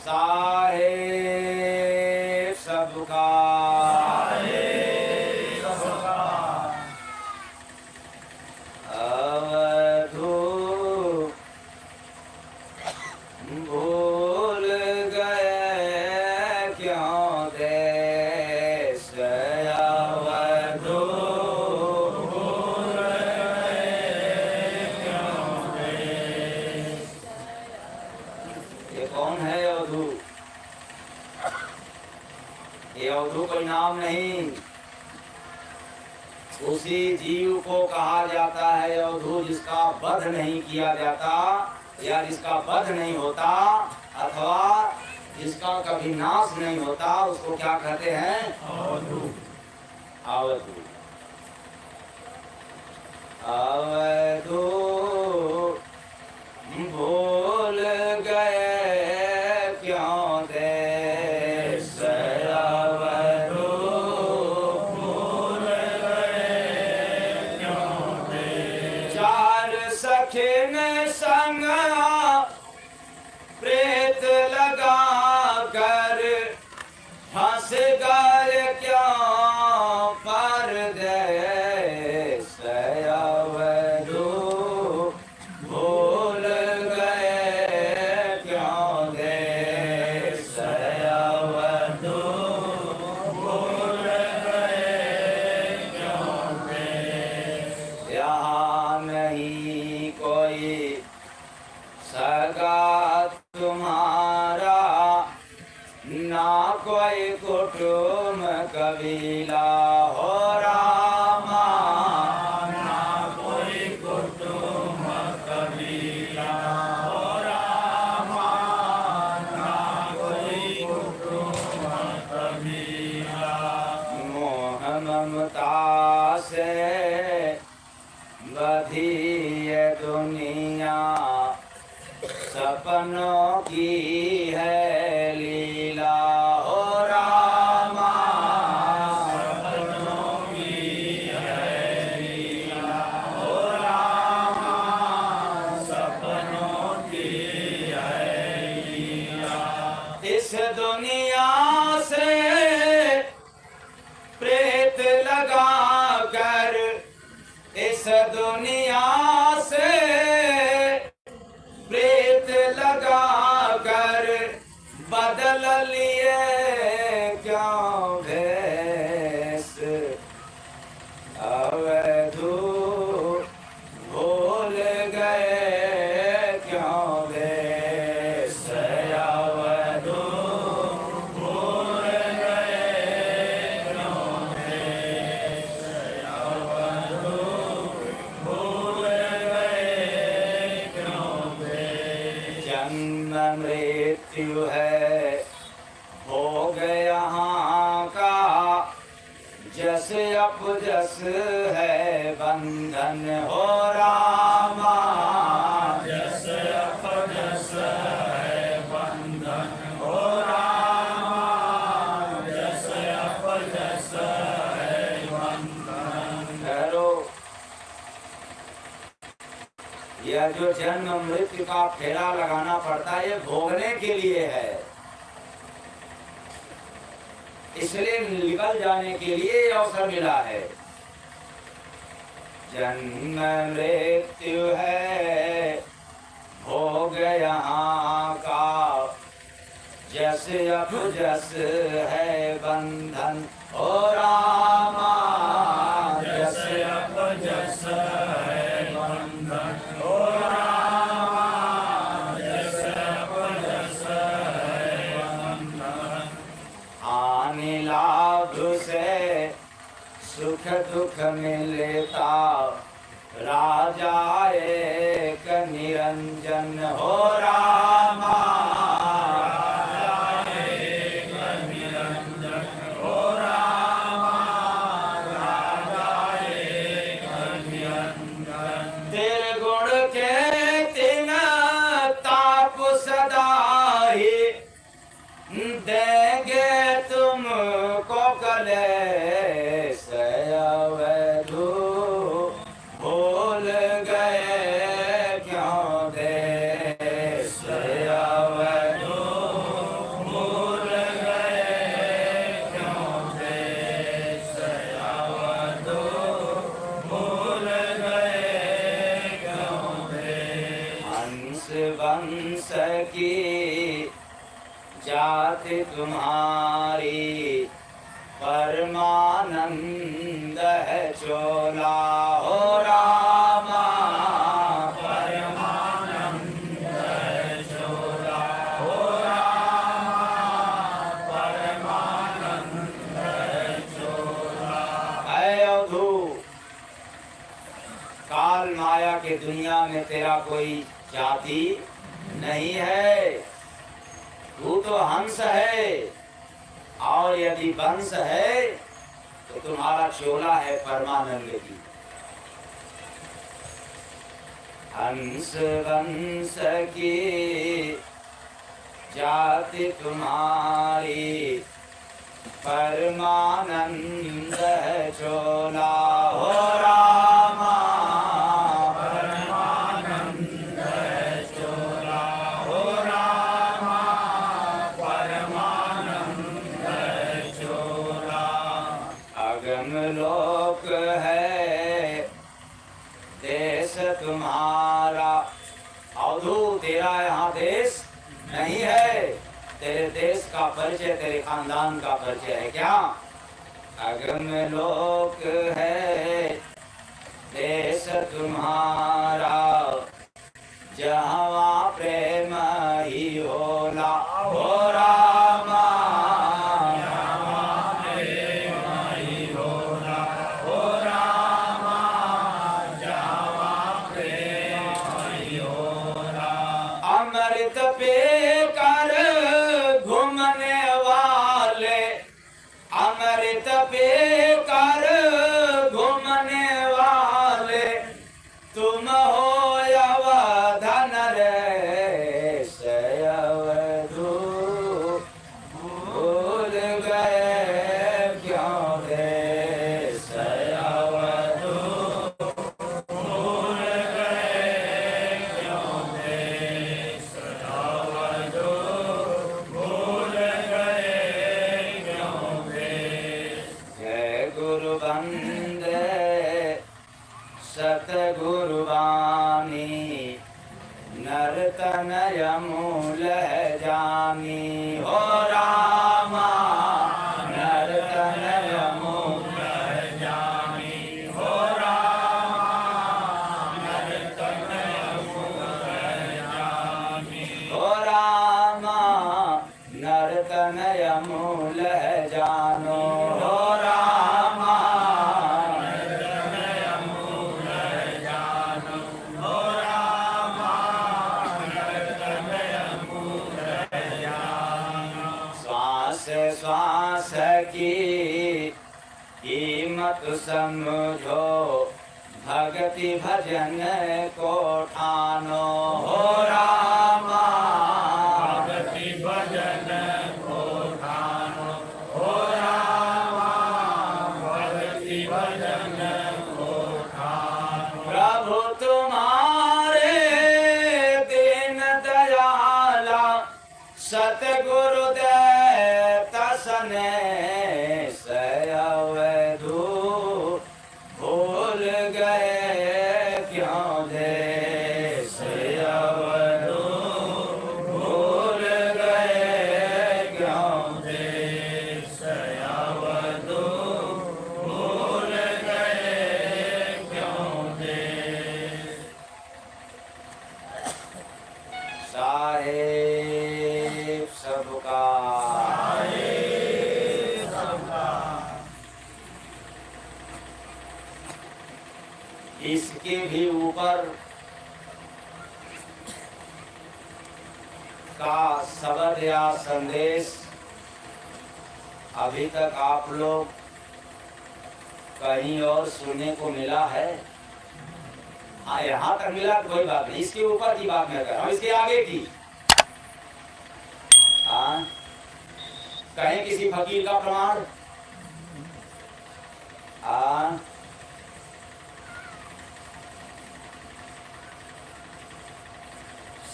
साहेब सबका अवधू भूल गए क्यों देश अवधू भूल गए क्यों देश। ये कौन है अवधू? ये अवधू कोई नाम नहीं, उसी जीव को कहा जाता है अवधू जिसका वध नहीं किया जाता या जिसका वध नहीं होता अथवा जिसका कभी नाश नहीं होता, उसको क्या कहते हैं? अवधू। अवधू अवधू भूल गए क्यों देश अवधू भूल गए क्यों देश। चार सखे ने संग प्रेत लगा कर फंस गए क्यों परदेश अवधू भूल गए क्यों देश अवधू भूल गए क्यों देश। यहाँ नहीं कोई सगा तुम्हारा, ना कोई कुटुम कबीला हो रामा, ना कोई कुटुम कबीला हो रामा, ना कोई कुटुम कबीला। मोह ममता से बधी ये दुनिया, सपनों की है लीला हो रामा, सपनों की है लीला हो रामा, सपनों की है लीला। इस दुनिया से प्रेत लगा कर, इस दुनिया से प्रेत लगा कर बदल लिए क्यों भेष अवधू भूल गए क्यों देश अवधू भूल गए क्यों देश अवधू भूल गए क्यों देश। जन्म मृत्यु है हो गया यहाँ का, जस अपजस है बंधन हो रामा, जस अपजस है बंधन हो रामा, जस अपजस है बंधन। करो यह जो जन्म मृत्यु का फेरा लगाना पड़ता है, ये भोगने के लिए है, इसलिए निकल जाने के लिए अवसर मिला है। जन्म मृत्यु है भोग यहाँ का, जस अपजस है बंधन हो रामा, जस अपजस है बंधन हो रामा, जस अपजस है बंधन। हानि लाभ से सुख दुख मिलता, राजा एक निरंजन हो रामा, राजा एक निरंजन हो रामा, राजा एक निरंजन। निर्गुण के तीन ताप सदा ही देंगे तुमको कलेश अवधू वंश की जाति तुम्हारी, परमानंद है चोला हो रामा, परमानंद है चोला हो रामा, परमानंद है चोला। ऐ अवधू, काल माया के दुनिया में तेरा कोई जाति नहीं है, तू तो हंस है, और यदि वंश है तो तुम्हारा चोला है परमानंद की। हंस वंश की जाति तुम्हारी, परमानंद है चोला हो रामा, परमानंद है चोला हो रामा, परमानंद है चोला। अगम लोक है देश तुम्हारा, अवधू तेरा यहाँ देश नहीं है, तेरे देश का परिचय तेरे खानदान का परिचय है क्या? अगम लोक है देश तुम्हारा, जहाँ प्रेम ही होला हो रामा, जहाँ प्रेम ही होला हो रामा, जहाँ प्रेम ही होला। अमृत पे कर घूमने वाले, अमृत पे कर घूमने वाले, तुम हो अवधन रे अवधू, भूल गए क्यों रे अवधू, भूल गए क्यों रे अवधू, भूल गए क्यों रे। जय गुरु वंदे सतगुरु वाणी, नरतनय मूल जानी हो रामा, नरतनय मूल जानी हो रामा, नरतनय मूल जानी हो रामा, नरतनय मूल जानो हो रामा, नरतनय मूल जानो हो रामा, नरतनय मूल जानो। श्वास श्वास की कीमत समझो, भक्ति भजन को ठानो हो रामा, भक्ति भजन को ठानो हो रामा, भक्ति भजन को ठानो। प्रभु तुम्हारे दीन दयाला, सतगुरु देता सनेस अवधू, भूल गए क्यों देश अवधू, भूल गए क्यों देश अवधू, भूल गए क्यों देश। साहेब सबका, साहेब सबका। इसके भी ऊपर का शब्द या संदेश अभी तक आप लोग कहीं और सुनने को मिला है? हाँ, यहाँ तक मिला तो कोई बात नहीं, इसके ऊपर की बात मैं कर रहा हूँ, इसके आगे की। हाँ, कहीं किसी फकीर का प्रमाण? हाँ,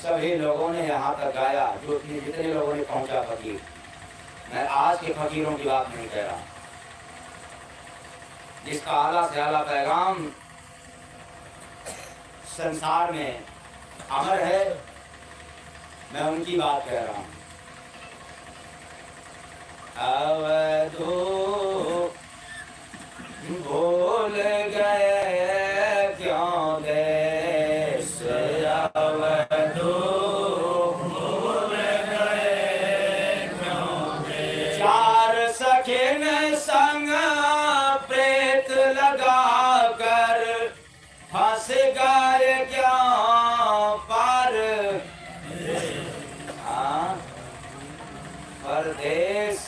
सभी लोगों ने यहाँ तक गाया, जो जितने लोगों ने पहुंचा फकीर। मैं आज के फकीरों की बात नहीं कह रहा, जिसका आला से आला पैगाम संसार में अमर है, मैं उनकी बात कह रहा हूँ। अवधू भूल गए क्यों देश, अवधू भूल गए क्यों देश। चार सखिन संग प्रेत लगा कर फंस गए क्यों पर, परदेश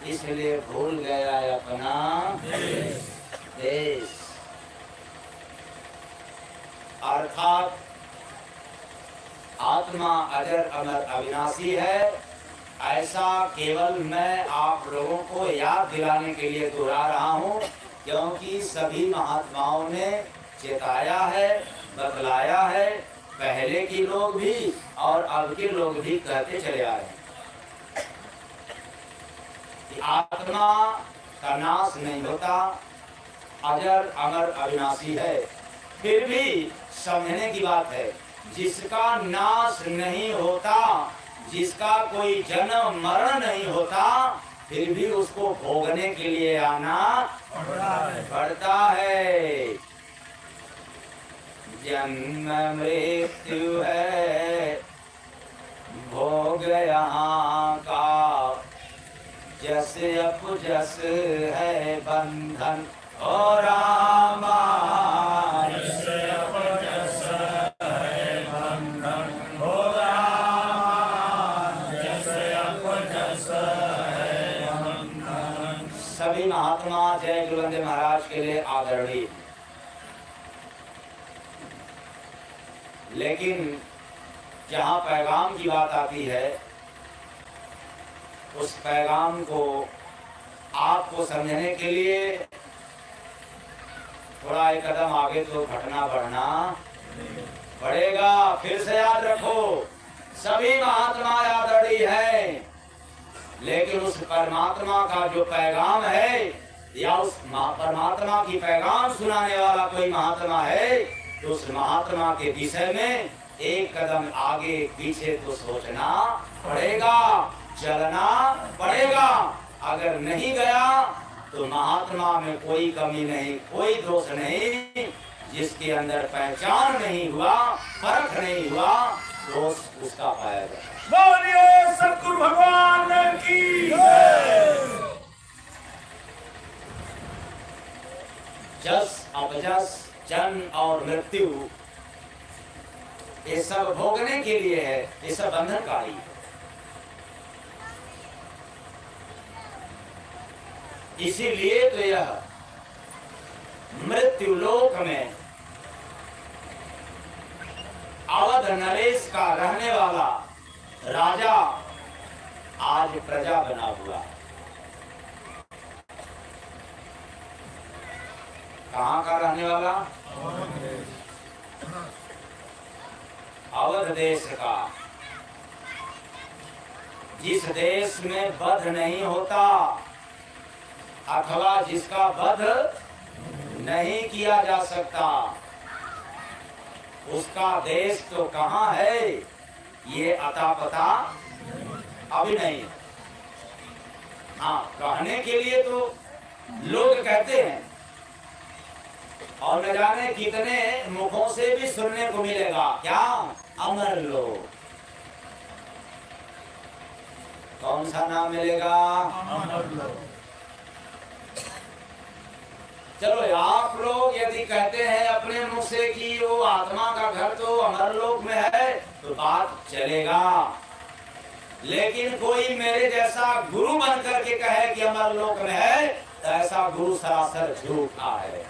इसलिए भूल गया अपना देश। अर्थात आत्मा अजर अमर अविनाशी है, ऐसा केवल मैं आप लोगों को याद दिलाने के लिए दोहरा रहा हूँ, क्योंकि सभी महात्माओं ने चेताया है, बतलाया है, पहले के लोग भी और अब के लोग भी कहते चले आए हैं। आत्मा का नाश नहीं होता, अजर अमर अविनाशी है। फिर भी समझने की बात है, जिसका नाश नहीं होता, जिसका कोई जन्म मरण नहीं होता, फिर भी उसको भोगने के लिए आना पड़ता है। जन्म मृत्यु है भोग यहाँ का, जस अपजस है बंधन ओ रामा, जस अपजस है बंधन ओ रामा, जस अपजस है बंधन। सभी महात्मा जय गुरुवंदे महाराज के लिए आदरणीय, लेकिन जहाँ पैगाम की बात आती है, उस पैगाम को आपको समझने के लिए थोड़ा एक कदम आगे तो घटना बढ़ना पड़ेगा। फिर से याद रखो, सभी महात्मा आदरणीय हैं, लेकिन उस परमात्मा का जो पैगाम है, या उस परमात्मा की पैगाम सुनाने वाला कोई महात्मा है, तो उस महात्मा के विषय में एक कदम आगे पीछे तो सोचना पड़ेगा, चलना पड़ेगा। अगर नहीं गया तो महात्मा में कोई कमी नहीं, कोई दोष नहीं। जिसके अंदर पहचान नहीं हुआ, फर्क नहीं हुआ, दोष उसका पाएगा। बोलिए सतगुरु भगवान की जस अपजस, जन्म और मृत्यु, ये सब भोगने के लिए है, ये सब बंधनकारी है। इसीलिए तो यह मृत्यु लोक में अवध नरेश का रहने वाला राजा आज प्रजा बना हुआ। कहाँ का रहने वाला? अवध देश का। जिस देश में वध नहीं होता अथवा जिसका वध नहीं किया जा सकता, उसका देश तो कहाँ है ये अता पता अभी नहीं। हाँ, कहने के लिए तो लोग कहते हैं, और न जाने कितने मुखों से भी सुनने को मिलेगा। क्या? अमर लोक। कौन सा नाम मिलेगा? अमर लोक। चलो, आप लोग यदि कहते हैं अपने मुख से कि वो आत्मा का घर तो अमर लोक में है, तो बात चलेगा। लेकिन कोई मेरे जैसा गुरु बन करके कहे कि अमर लोक में है, तो ऐसा गुरु सरासर झूठा है।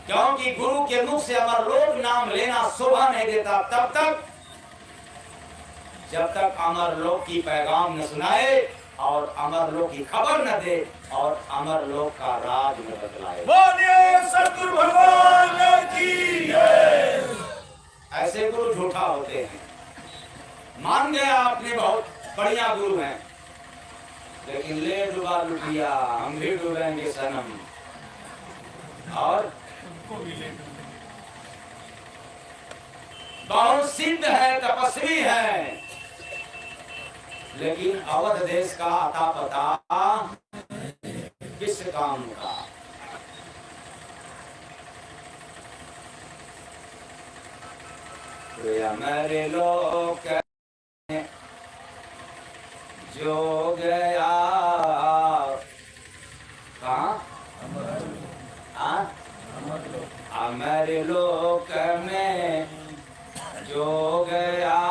क्योंकि गुरु के मुख से अमर लोक नाम लेना शोभा नहीं देता तब तक जब तक अमर लोक की पैगाम न सुनाए और अमर लोक की खबर न दे और अमर लोक का राज न बतलाए। बोलिए सतगुरु भगवान की। ऐसे गुरु झूठा होते हैं। मान गया आपने बहुत बढ़िया गुरु हैं, लेकिन ले डूबा लुटिया, हम भी डूबेंगे सनम। और बहुत सिद्ध है, तपस्वी है, लेकिन अवध देश का अता पता किस काम का। मेरे लोक जो गया कहाँ अमर लोक में जो गया,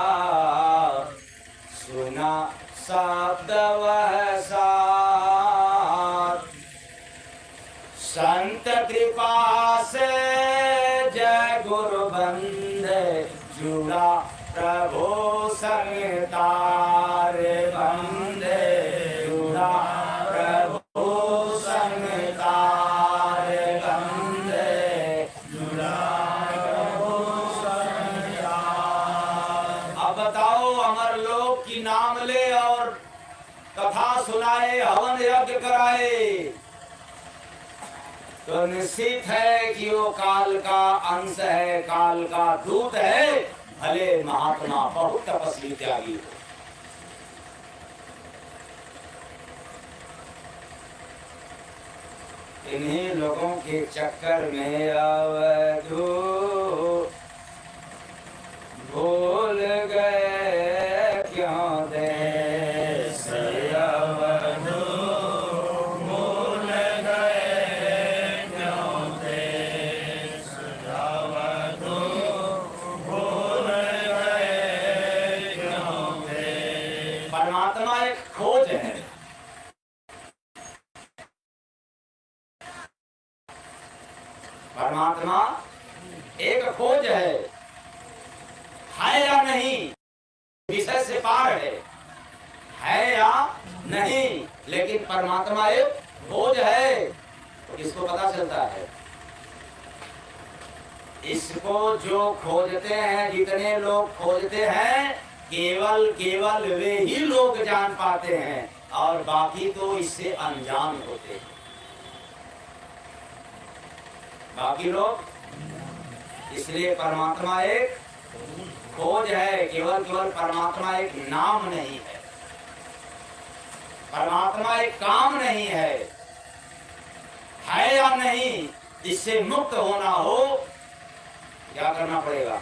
सुना शब्द वह साथ, संत कृपा से जय गुरु बंदे, जुड़ा प्रभु संग तारे बंदे, जुड़ा प्रभु संग तारे बंदे, जुड़ा प्रभु संग तारे। अब बताओ, अमर लोक की नाम ले और कथा सुनाए, हवन यज्ञ कराए, तो निश्चित है कि वो काल का अंश है, काल का दूत है, भले महात्मा बहुत तपस्वी त्यागी हो। इन्हीं लोगों के चक्कर में अवधू भूल गए क्यों देश, अवधू भूल गए क्यों देश, अवधू भूल गए क्यों देश। परमात्मा एक खोज है, परमात्मा एक खोज है या नहीं, विषय से पार है या नहीं, लेकिन परमात्मा एक खोज है। किसको पता चलता है? इसको जो खोजते हैं, जितने लोग खोजते हैं, केवल वे ही लोग जान पाते हैं, और बाकी तो इससे अनजान होते हैं। बाकी लोग, इसलिए परमात्मा एक खोज है, केवल परमात्मा एक नाम नहीं है, परमात्मा एक काम नहीं है या नहीं। इससे मुक्त होना हो, क्या करना पड़ेगा?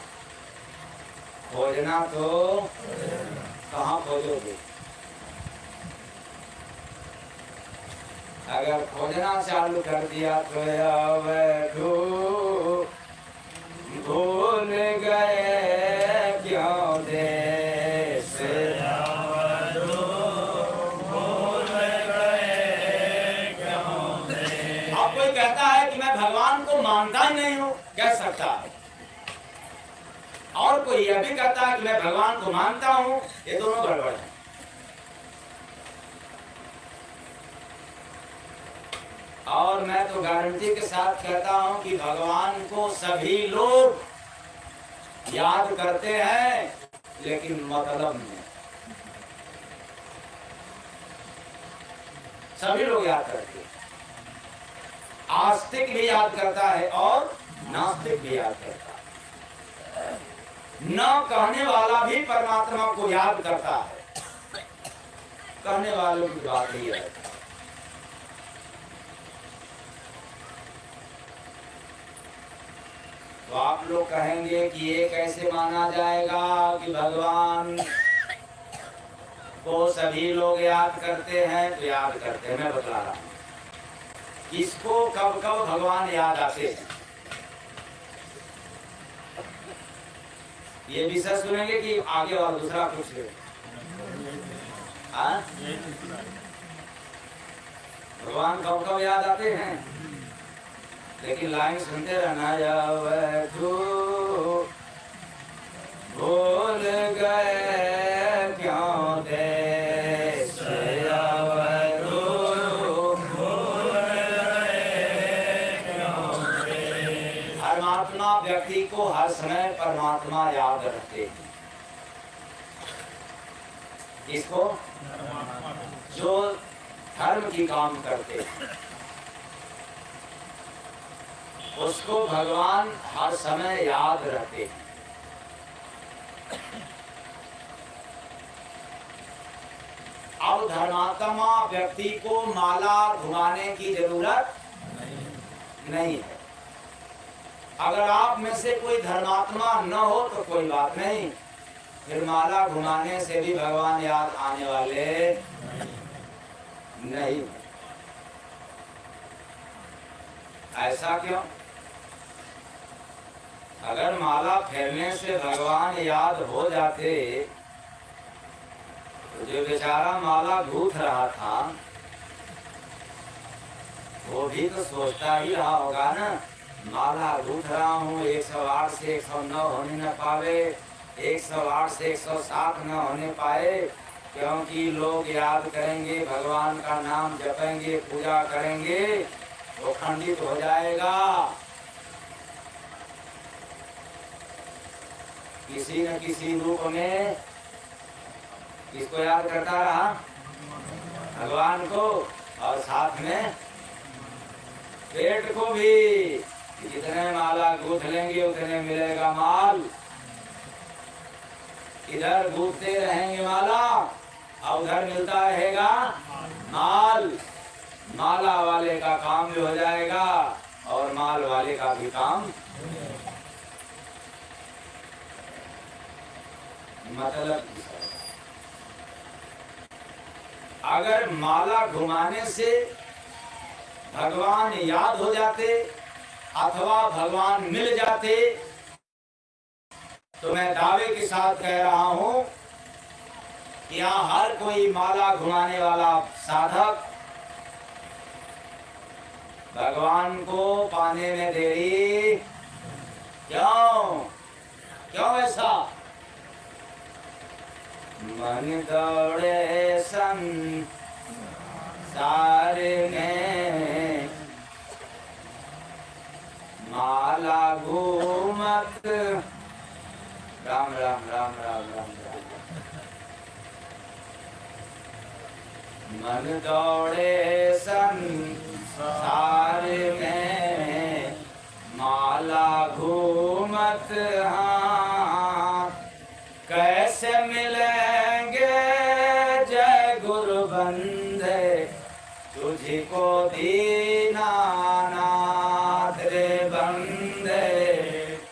खोजना तो कहाँ खोजोगे? अगर खोजना चालू कर दिया तो अवधू भूल गए क्यों देश, अवधू भूल गए क्यों देश। अब कोई कहता है कि मैं भगवान को मानता ही नहीं हूँ, कह सकता है, और कोई यह भी कहता है कि मैं भगवान को मानता हूँ। ये दोनों गड़बड़ है। और मैं तो गारंटी के साथ कहता हूं कि भगवान को सभी लोग याद करते हैं, लेकिन मतलब नहीं। सभी लोग याद करते हैं, आस्तिक भी याद करता है और नास्तिक भी याद करता है। न कहने वाला भी परमात्मा को याद करता है, कहने वालों की बात ही है। तो आप लोग कहेंगे कि ये कैसे माना जाएगा कि भगवान को सभी लोग याद करते हैं? तो याद करते हैं, मैं बता रहा हूँ किसको कब कब भगवान याद आते हैं। ये विषय सुनेंगे कि आगे और दूसरा कुछ ले? भगवान कब कब याद आते हैं, लेकिन लाइन सुनते रहना। अवधू भूल गए क्यों देश, अवधू भूल गए क्यों देश। परमात्मा व्यक्ति को हर समय परमात्मा याद रखते हैं। इसको जो धर्म की काम करते हैं, उसको भगवान हर समय याद रहते हैं। अब धर्मात्मा व्यक्ति को माला घुमाने की जरूरत नहीं है। अगर आप में से कोई धर्मात्मा न हो तो कोई बात नहीं, फिर माला घुमाने से भी भगवान याद आने वाले नहीं। ऐसा क्यों? अगर माला फेरने से भगवान याद हो जाते तो जो बेचारा माला गूंथ रहा था वो भी तो सोचता ही रहा होगा ना, माला गूंथ रहा हूँ, 108 से 109 होने न पावे, 108 से 107 न होने पाए, क्योंकि लोग याद करेंगे, भगवान का नाम जपेंगे, पूजा करेंगे, वो खंडित हो जाएगा। किसी न किसी रूप में किसको याद करता रहा? भगवान को, और साथ में पेट को भी। जितने माला गूंथ लेंगे उतने मिलेगा माल। इधर गूंथते रहेंगे माला और उधर मिलता रहेगा माल। माला वाले का काम भी हो जाएगा और माल वाले का भी काम। मतलब अगर माला घुमाने से भगवान याद हो जाते अथवा भगवान मिल जाते तो मैं दावे के साथ कह रहा हूं कि यहाँ हर कोई माला घुमाने वाला साधक भगवान को पाने में देरी क्यों? क्यों ऐसा? मन दौड़े संसार में, माला घूमत, राम राम राम राम राम राम। मन दौड़े संसार में, माला घूमत हाँ, कैसे मिलेंगे जय गुरु बंदे, तुझको दीनानाथ रे बंदे,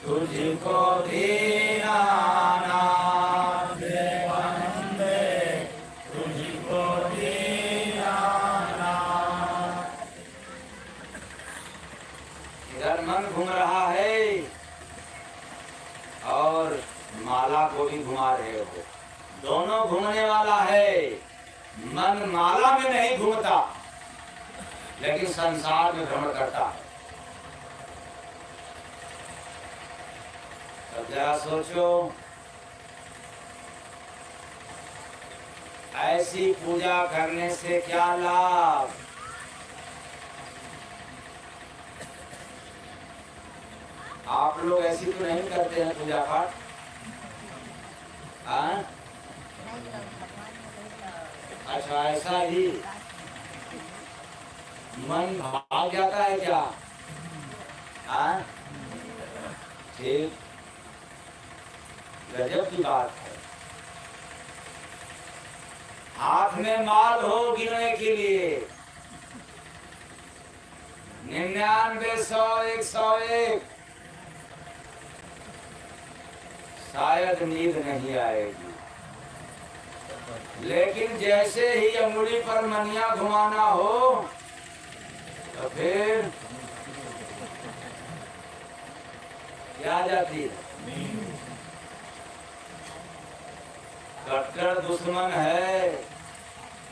तुझको दीनानाथ रे बंदे, तुझको दीनानाथ। इधर मन घूम रहा है और माला को भी घुमा रहे हो, दोनों घूमने वाला है। मन माला में नहीं घूमता लेकिन संसार में भ्रमण करता है। अब जरा सोचो, ऐसी पूजा करने से क्या लाभ? आप लोग ऐसी तो नहीं करते हैं पूजा पाठ? हाँ? अच्छा, ऐसा ही मन भाग जाता है क्या? हाँ? ठीक, गजब की बात है। हाथ में माल हो गिनने के लिए 99, 100, 101, शायद नींद नहीं आएगी। लेकिन जैसे ही अंगुली पर मनिया घुमाना हो तो फिर क्या आ जाती है? कट्टर दुश्मन है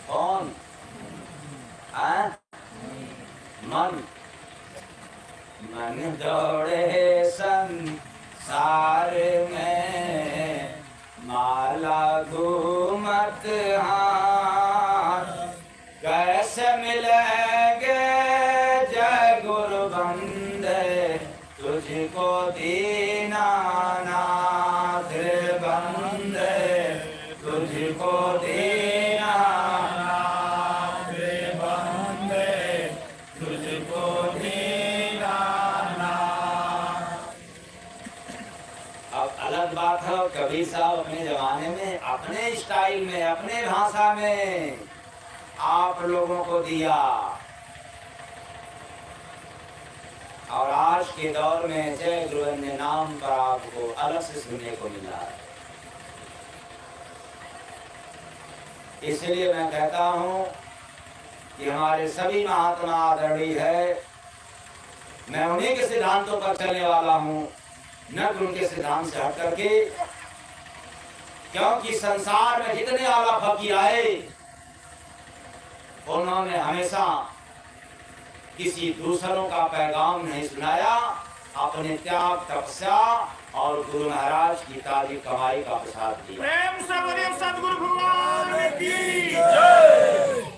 कौन? मन। मन दौड़े संसार में, माला घूमत हाथ, कैसे मिलेंगे जय गुरु बंदे, तुझको दीनानाथ रे बंदे, तुझको दीनानाथ रे बंदे, तुझको दीनानाथ। अब अलग बात है, कभी साहब अपने जमाने में अपने स्टाइल में अपने भाषा में आप लोगों को दिया। और आज के दौर में जय गुरुवंदे नाम पर आपको अलग से सुनने को मिला है। इसलिए मैं कहता हूँ कि हमारे सभी महात्मा आदरणीय है, मैं उन्हीं के सिद्धांतों पर चलने वाला हूँ, न कि उनके सिद्धांत से हट करके। क्योंकि संसार में जितने आला फकीर आए उन्होंने हमेशा किसी दूसरों का पैगाम नहीं सुनाया, अपने त्याग तपस्या और गुरु महाराज की ताजी कमाई का प्रसाद दिया। प्रेम से बोलिए सद्गुरु भगवान की जय।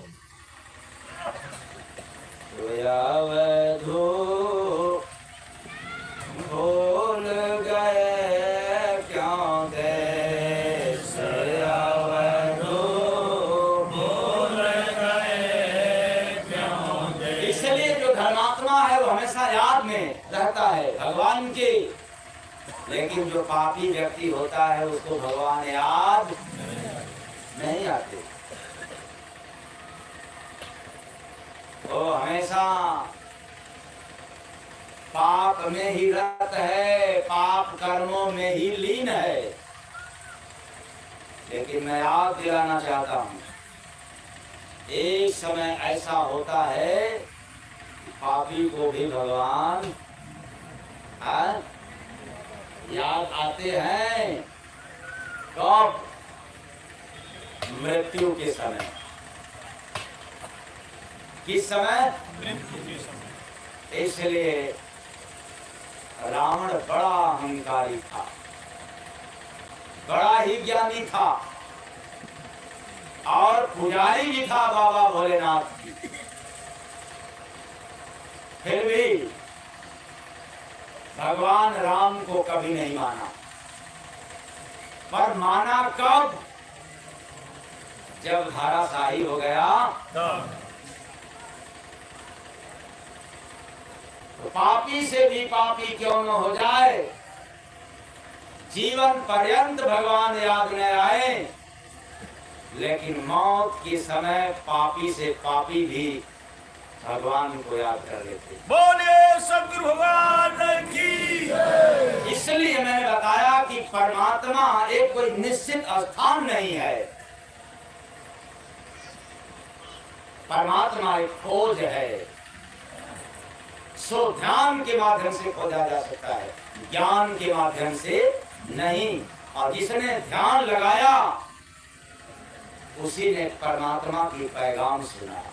अवधू भूल गए क्यों देश, अवधू भूल गए क्यों देश। इसलिए जो धर्मात्मा है वो हमेशा याद में रहता है भगवान की, लेकिन जो पापी व्यक्ति होता है उसको भगवान याद नहीं आते। वो हमेशा पाप में ही रत है, पाप कर्मों में ही लीन है। लेकिन मैं याद दिलाना चाहता हूँ, एक समय ऐसा होता है पापी को भी भगवान याद आते हैं। कब? मृत्यु के समय। किस समय? इसलिए रावण बड़ा अहंकारी था, बड़ा ही ज्ञानी था और पुजारी भी था बाबा भोलेनाथ की। फिर भी भगवान राम को कभी नहीं माना। पर माना कब? जब धाराशाही हो गया। तो पापी से भी पापी क्यों न हो जाए, जीवन पर्यंत भगवान याद न आए, लेकिन मौत के समय पापी से पापी भी भगवान को याद कर लेते। बोलिए सद्गुरु भगवान की। इसलिए मैंने बताया कि परमात्मा एक कोई निश्चित स्थान नहीं है, परमात्मा एक खोज है। सो ध्यान के माध्यम से खोजा जा सकता है, ज्ञान के माध्यम से नहीं। और जिसने ध्यान लगाया उसी ने परमात्मा की पैगाम सुना।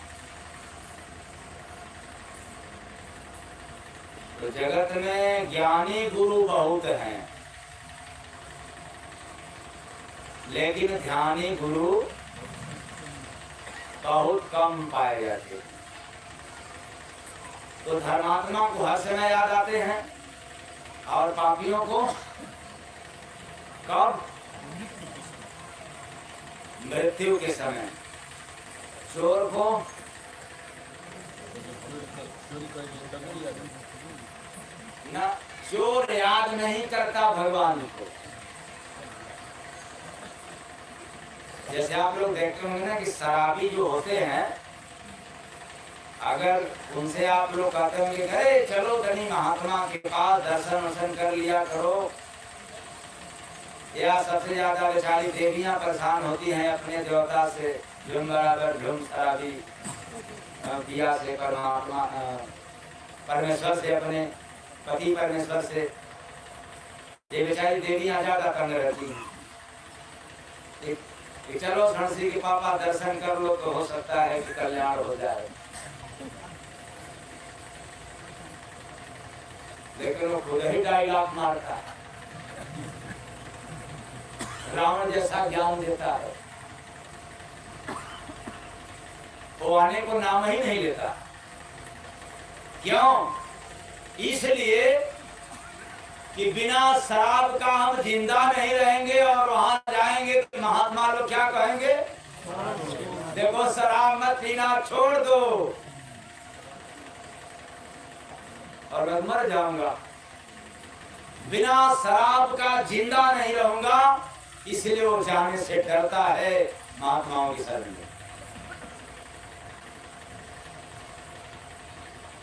तो जगत में ज्ञानी गुरु बहुत हैं, लेकिन ध्यानी गुरु बहुत कम पाए जाते। तो धर्मात्मा को हर समय याद आते हैं और पापियों को कब? मृत्यु के समय। चोर को न, चोर याद नहीं करता भगवान को। जैसे आप लोग देखते होंगे ना कि शराबी जो होते हैं, अगर उनसे आप लोग कहते होंगे अरे चलो धनी महात्मा के पास दर्शन वर्शन कर लिया करो, या सबसे ज्यादा बेचारी देवियां परेशान होती हैं अपने देवता से, झुम बराबर झुम शराबी पिया से, परमात्मा परमेश्वर से, अपने पति परमेश्वर से, ये बेचारी देवियां ज्यादा तंग रहती हैं कि चलो सणसी के पापा दर्शन कर लो तो हो सकता है कि कल्याण हो जाए। लेकिन वो खुद ही डायलॉग मारता है, रावण जैसा ज्ञान देता है, वो आने को नाम ही नहीं लेता। क्यों? इसलिए कि बिना शराब का हम जिंदा नहीं रहेंगे, और वहां जाएंगे तो महात्मा लोग क्या कहेंगे? देखो शराब मत पीना, छोड़ दो, और मैं मर जाऊंगा। बिना शराब का जिंदा नहीं रहूंगा, इसलिए वो जाने से डरता है महात्माओं की शरण में।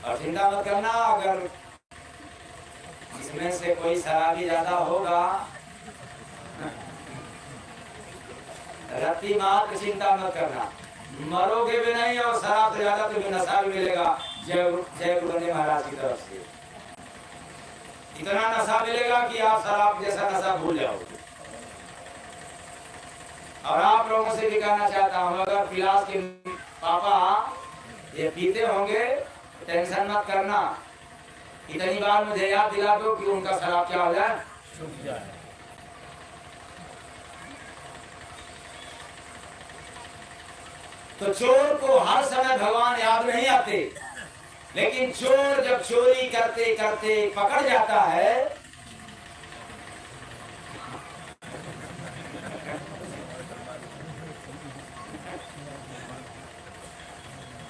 और चिंता मत करना, अगर इसमें से कोई शराबी ज्यादा होगा, रत्ती मात्र चिंता मत करना, मरोगे भी नहीं और शराब से ज्यादा तुम्हें नशा भी मिलेगा। जय गुरु महाराज की तरफ से इतना नशा मिलेगा कि आप शराब जैसा नशा भूल जाओगे। और आप लोगों से भी कहना चाहता हूँ, अगर फिलहाल के पापा ये पीते होंगे टेंशन मत करना, इतनी बार मुझे याद दिला दो कि उनका शराब क्या हो जाए, छूट जाए। तो चोर को हर समय भगवान याद नहीं आते, लेकिन चोर जब चोरी करते करते पकड़ जाता है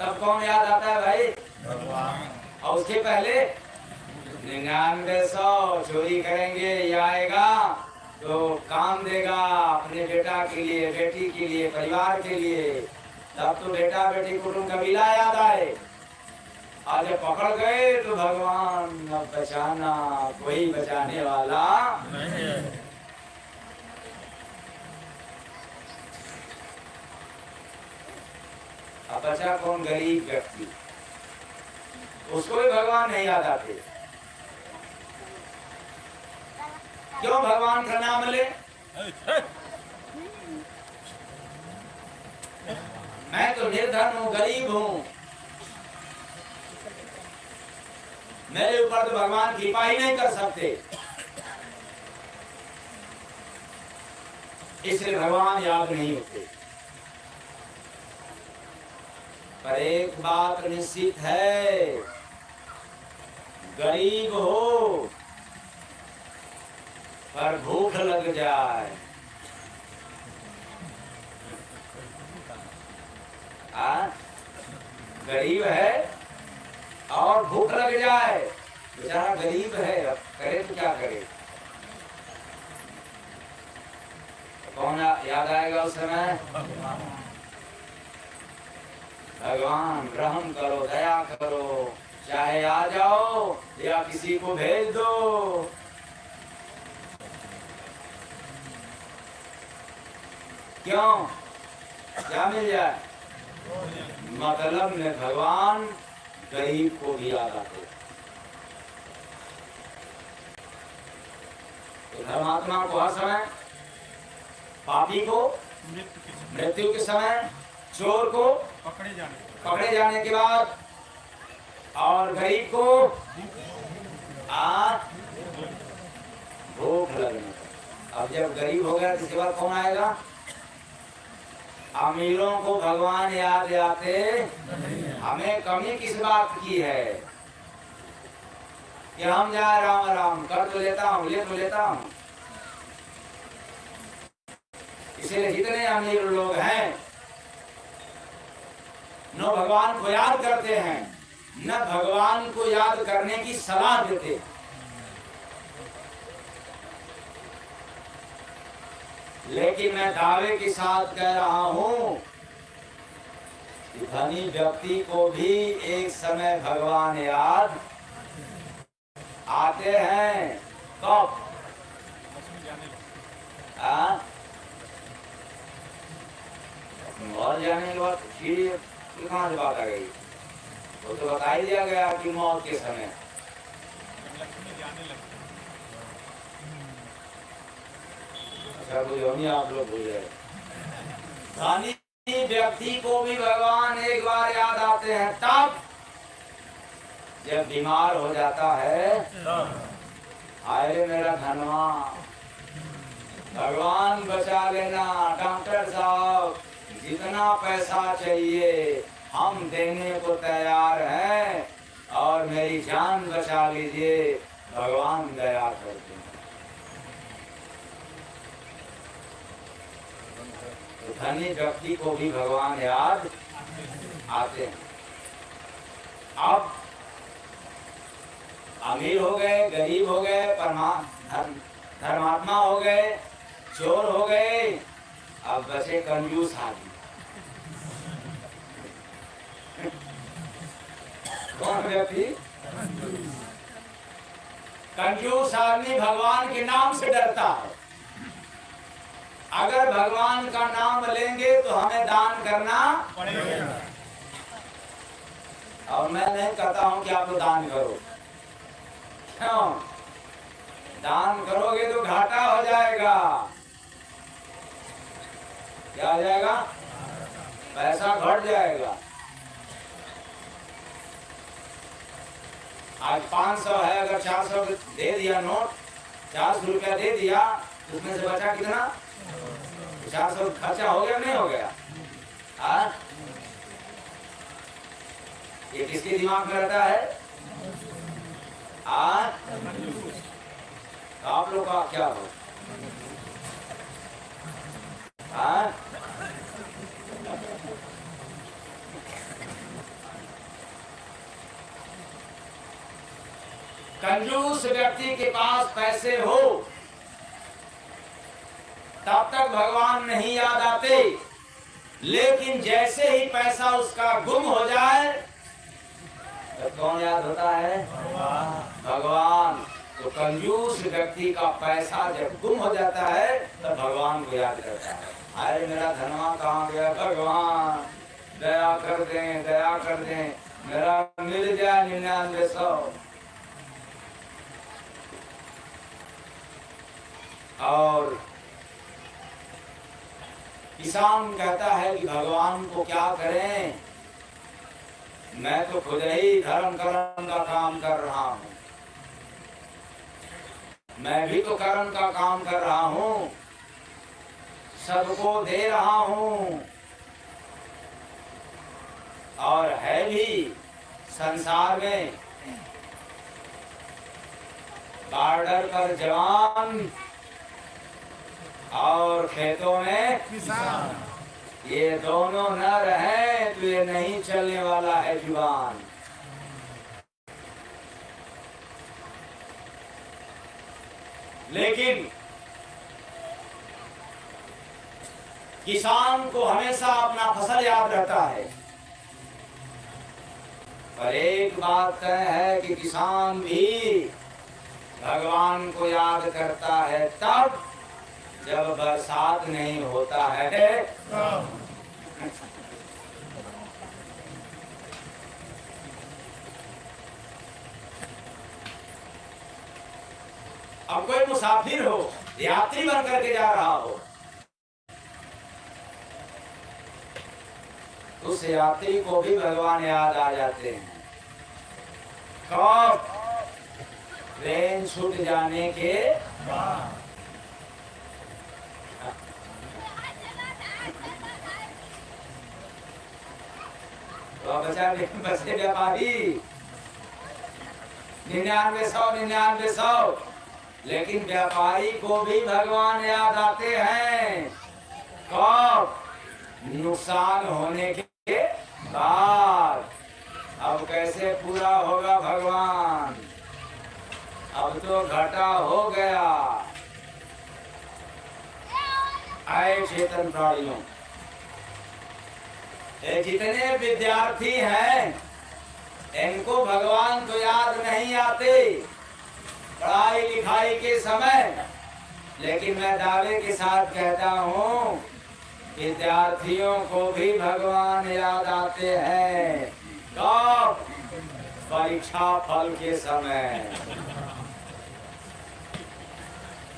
तब कौन याद आता है भाई, भगवान। और उसके पहले 9900 चोरी करेंगे, ये आएगा तो काम देगा अपने बेटा के लिए, बेटी के लिए, परिवार के लिए, तब तो बेटा बेटी कुटुंब कबीला याद आए। आज जब पकड़ गए तो भगवान अब बचाना कोई बचाने वाला नहीं। अब बचा कौन, गरीब व्यक्ति, उसको भी भगवान नहीं याद आते। क्यों भगवान का नाम ले? मैं तो निर्धन हूँ, गरीब हूँ, मेरे ऊपर तो भगवान कृपा ही नहीं कर सकते, इसलिए भगवान याद नहीं होते। पर एक बात निश्चित है, गरीब हो पर भूख लग जाए, गरीब है और भूख लग जाए, बेचारा गरीब है, अब करे तो क्या करे। कौन याद आएगा उस समय? भगवान रहम करो, दया करो, चाहे आ जाओ या किसी को भेज दो। क्यों, क्या मिल जाए? मतलब में भगवान गरीब को भी याद आते। तो धर्मात्मा को हर समय, पापी को मृत्यु के समय, चोर को पकड़े जाने के बाद, और गरीब को भूख लगने। अब जब गरीब हो गया तो इसके बाद कौन आएगा? अमीरों को भगवान याद आते। हमें कमी किस बात की है कि हम जाए राम राम कर तो लेता हूँ, ले तो लेता हूँ। इसलिए जितने अमीर लोग हैं न भगवान को याद करते हैं, न भगवान को याद करने की सलाह देते। लेकिन मैं दावे के साथ कह रहा हूं कि धनी व्यक्ति को भी एक समय भगवान याद आते हैं। कब? मर जाने के बाद फिर कहाँ से बात आ गई? वो तो बता ही दिया गया कि मौत के समय। अच्छा कुछ नहीं, आप लोग भूल गए। धनी व्यक्ति को भी भगवान एक बार याद आते हैं तब जब बीमार हो जाता है। अरे मेरा धनवा, भगवान बचा लेना, डॉक्टर साहब जितना पैसा चाहिए हम देने को तैयार हैं और मेरी जान बचा लीजिए, भगवान दया करते हैं। तो धनी व्यक्ति को भी भगवान याद आते हैं। अब अमीर हो गए, गरीब हो गए, धर्मात्मा हो गए, चोर हो गए, अब बचे कंजूस आदमी। कौन व्यक्ति? कंजूस आदमी भगवान के नाम से डरता है। अगर भगवान का नाम लेंगे तो हमें दान करना पड़ेगा। और मैं नहीं कहता हूं कि आप लोग दान करो, क्यों? दान करोगे तो घाटा हो जाएगा। क्या हो जाएगा? पैसा घट जाएगा। आज 500 है, अगर 400 दे दिया नोट, 400 रुपया दे दिया, उसमें से बचा कितना? 400 खर्चा हो गया नहीं हो गया? ये किसके दिमाग में रहता है? तो आप लोग का क्या हो? कंजूस व्यक्ति के पास पैसे हो तब तक भगवान नहीं याद आते, लेकिन जैसे ही पैसा उसका गुम हो जाए तो कौन याद होता है? भगवान। तो कंजूस व्यक्ति का पैसा जब गुम हो जाता है तब भगवान को याद करता है। अरे मेरा धनवा कहाँ गया? भगवान दया कर दें, दया कर दें, मेरा मिल जाए 9900। और किसान कहता है कि भगवान को क्या करें, मैं तो खुद ही धर्म कर्म का काम कर रहा हूँ, मैं भी तो कर्म का काम कर रहा हूँ, सबको दे रहा हूँ, और है भी संसार में बॉर्डर पर जवान और खेतों में किसान, ये दोनों न रहे तो ये नहीं चलने वाला है जुबान। लेकिन किसान को हमेशा अपना फसल याद रहता है। पर एक बात तय है कि किसान भी भगवान को याद करता है तब जब बरसात नहीं होता है। अब कोई मुसाफिर हो, यात्री बन करके जा रहा हो, उस यात्री को भी भगवान याद आ जाते हैं। कब? ट्रेन छूट जाने के बाद। तो बचे व्यापारी 9900, लेकिन व्यापारी को भी भगवान याद आते हैं। कब? नुकसान होने के बाद। अब कैसे पूरा होगा भगवान? अब तो घाटा हो गया। आए चेतन प्राणियों, ये जितने विद्यार्थी हैं इनको भगवान तो याद नहीं आते पढ़ाई लिखाई के समय, लेकिन मैं दावे के साथ कहता हूँ विद्यार्थियों को भी भगवान याद आते हैं। कब? परीक्षा फल के समय।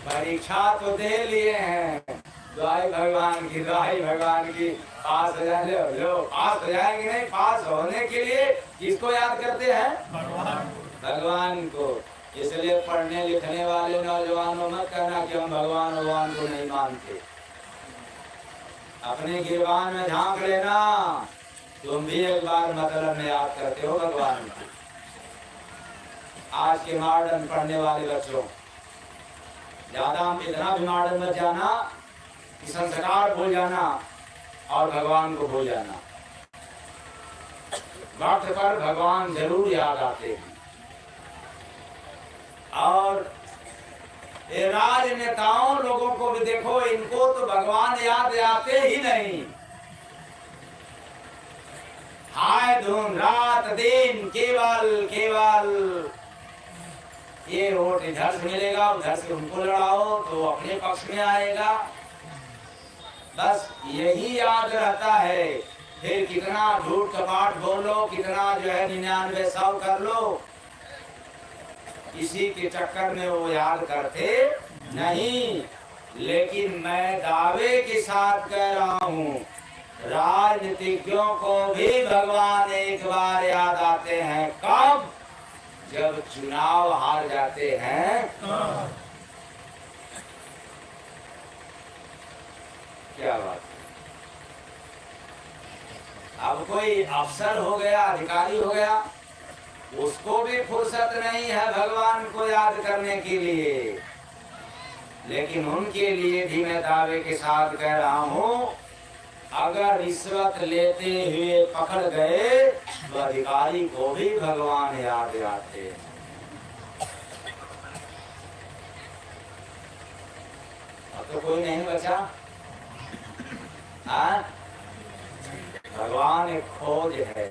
परीक्षा तो दे लिए हैं, दुआई भगवान की, दुआई भगवान की, पास हो जाए। लो पास हो जाएंगे नहीं, पास होने के लिए किसको याद करते हैं? भगवान को। इसलिए पढ़ने लिखने वाले नौजवानों मत कहना कि हम भगवान को नहीं मानते। अपने गिरबान में झांक लेना, तुम भी एक बार मतलब में याद करते हो भगवान को। आज के मॉडर्न पढ़ने वाले बच्चों, ज्यादा इतना भी मॉडर्न मत जाना कि संस्कार भूल जाना और भगवान को भूल जाना। वक्त पर भगवान जरूर याद आते हैं। और ये राजनेताओं लोगों को भी देखो, इनको तो भगवान याद आते ही नहीं। हाय धूम रात दिन केवल केवल ये वोट इधर से मिलेगा, उधर से उनको लड़ाओ तो अपने पक्ष में आएगा, बस यही याद रहता है। फिर कितना झूठ कपाट बोलो, कितना जो है 99 कर लो, इसी के चक्कर में वो याद करते नहीं। लेकिन मैं दावे के साथ कह रहा हूँ, राजनीतिज्ञों को भी भगवान एक बार याद आते हैं। कब? जब चुनाव हार जाते हैं। क्या बात है? अब कोई अफसर हो गया, अधिकारी हो गया, उसको भी फुर्सत नहीं है भगवान को याद करने के लिए। लेकिन उनके लिए भी मैं दावे के साथ कह रहा हूँ, अगर रिश्वत लेते हुए पकड़ गए तो अधिकारी को भी भगवान याद आते हैं। अब तो कोई नहीं बचा। हाँ? भगवान एक खोज है,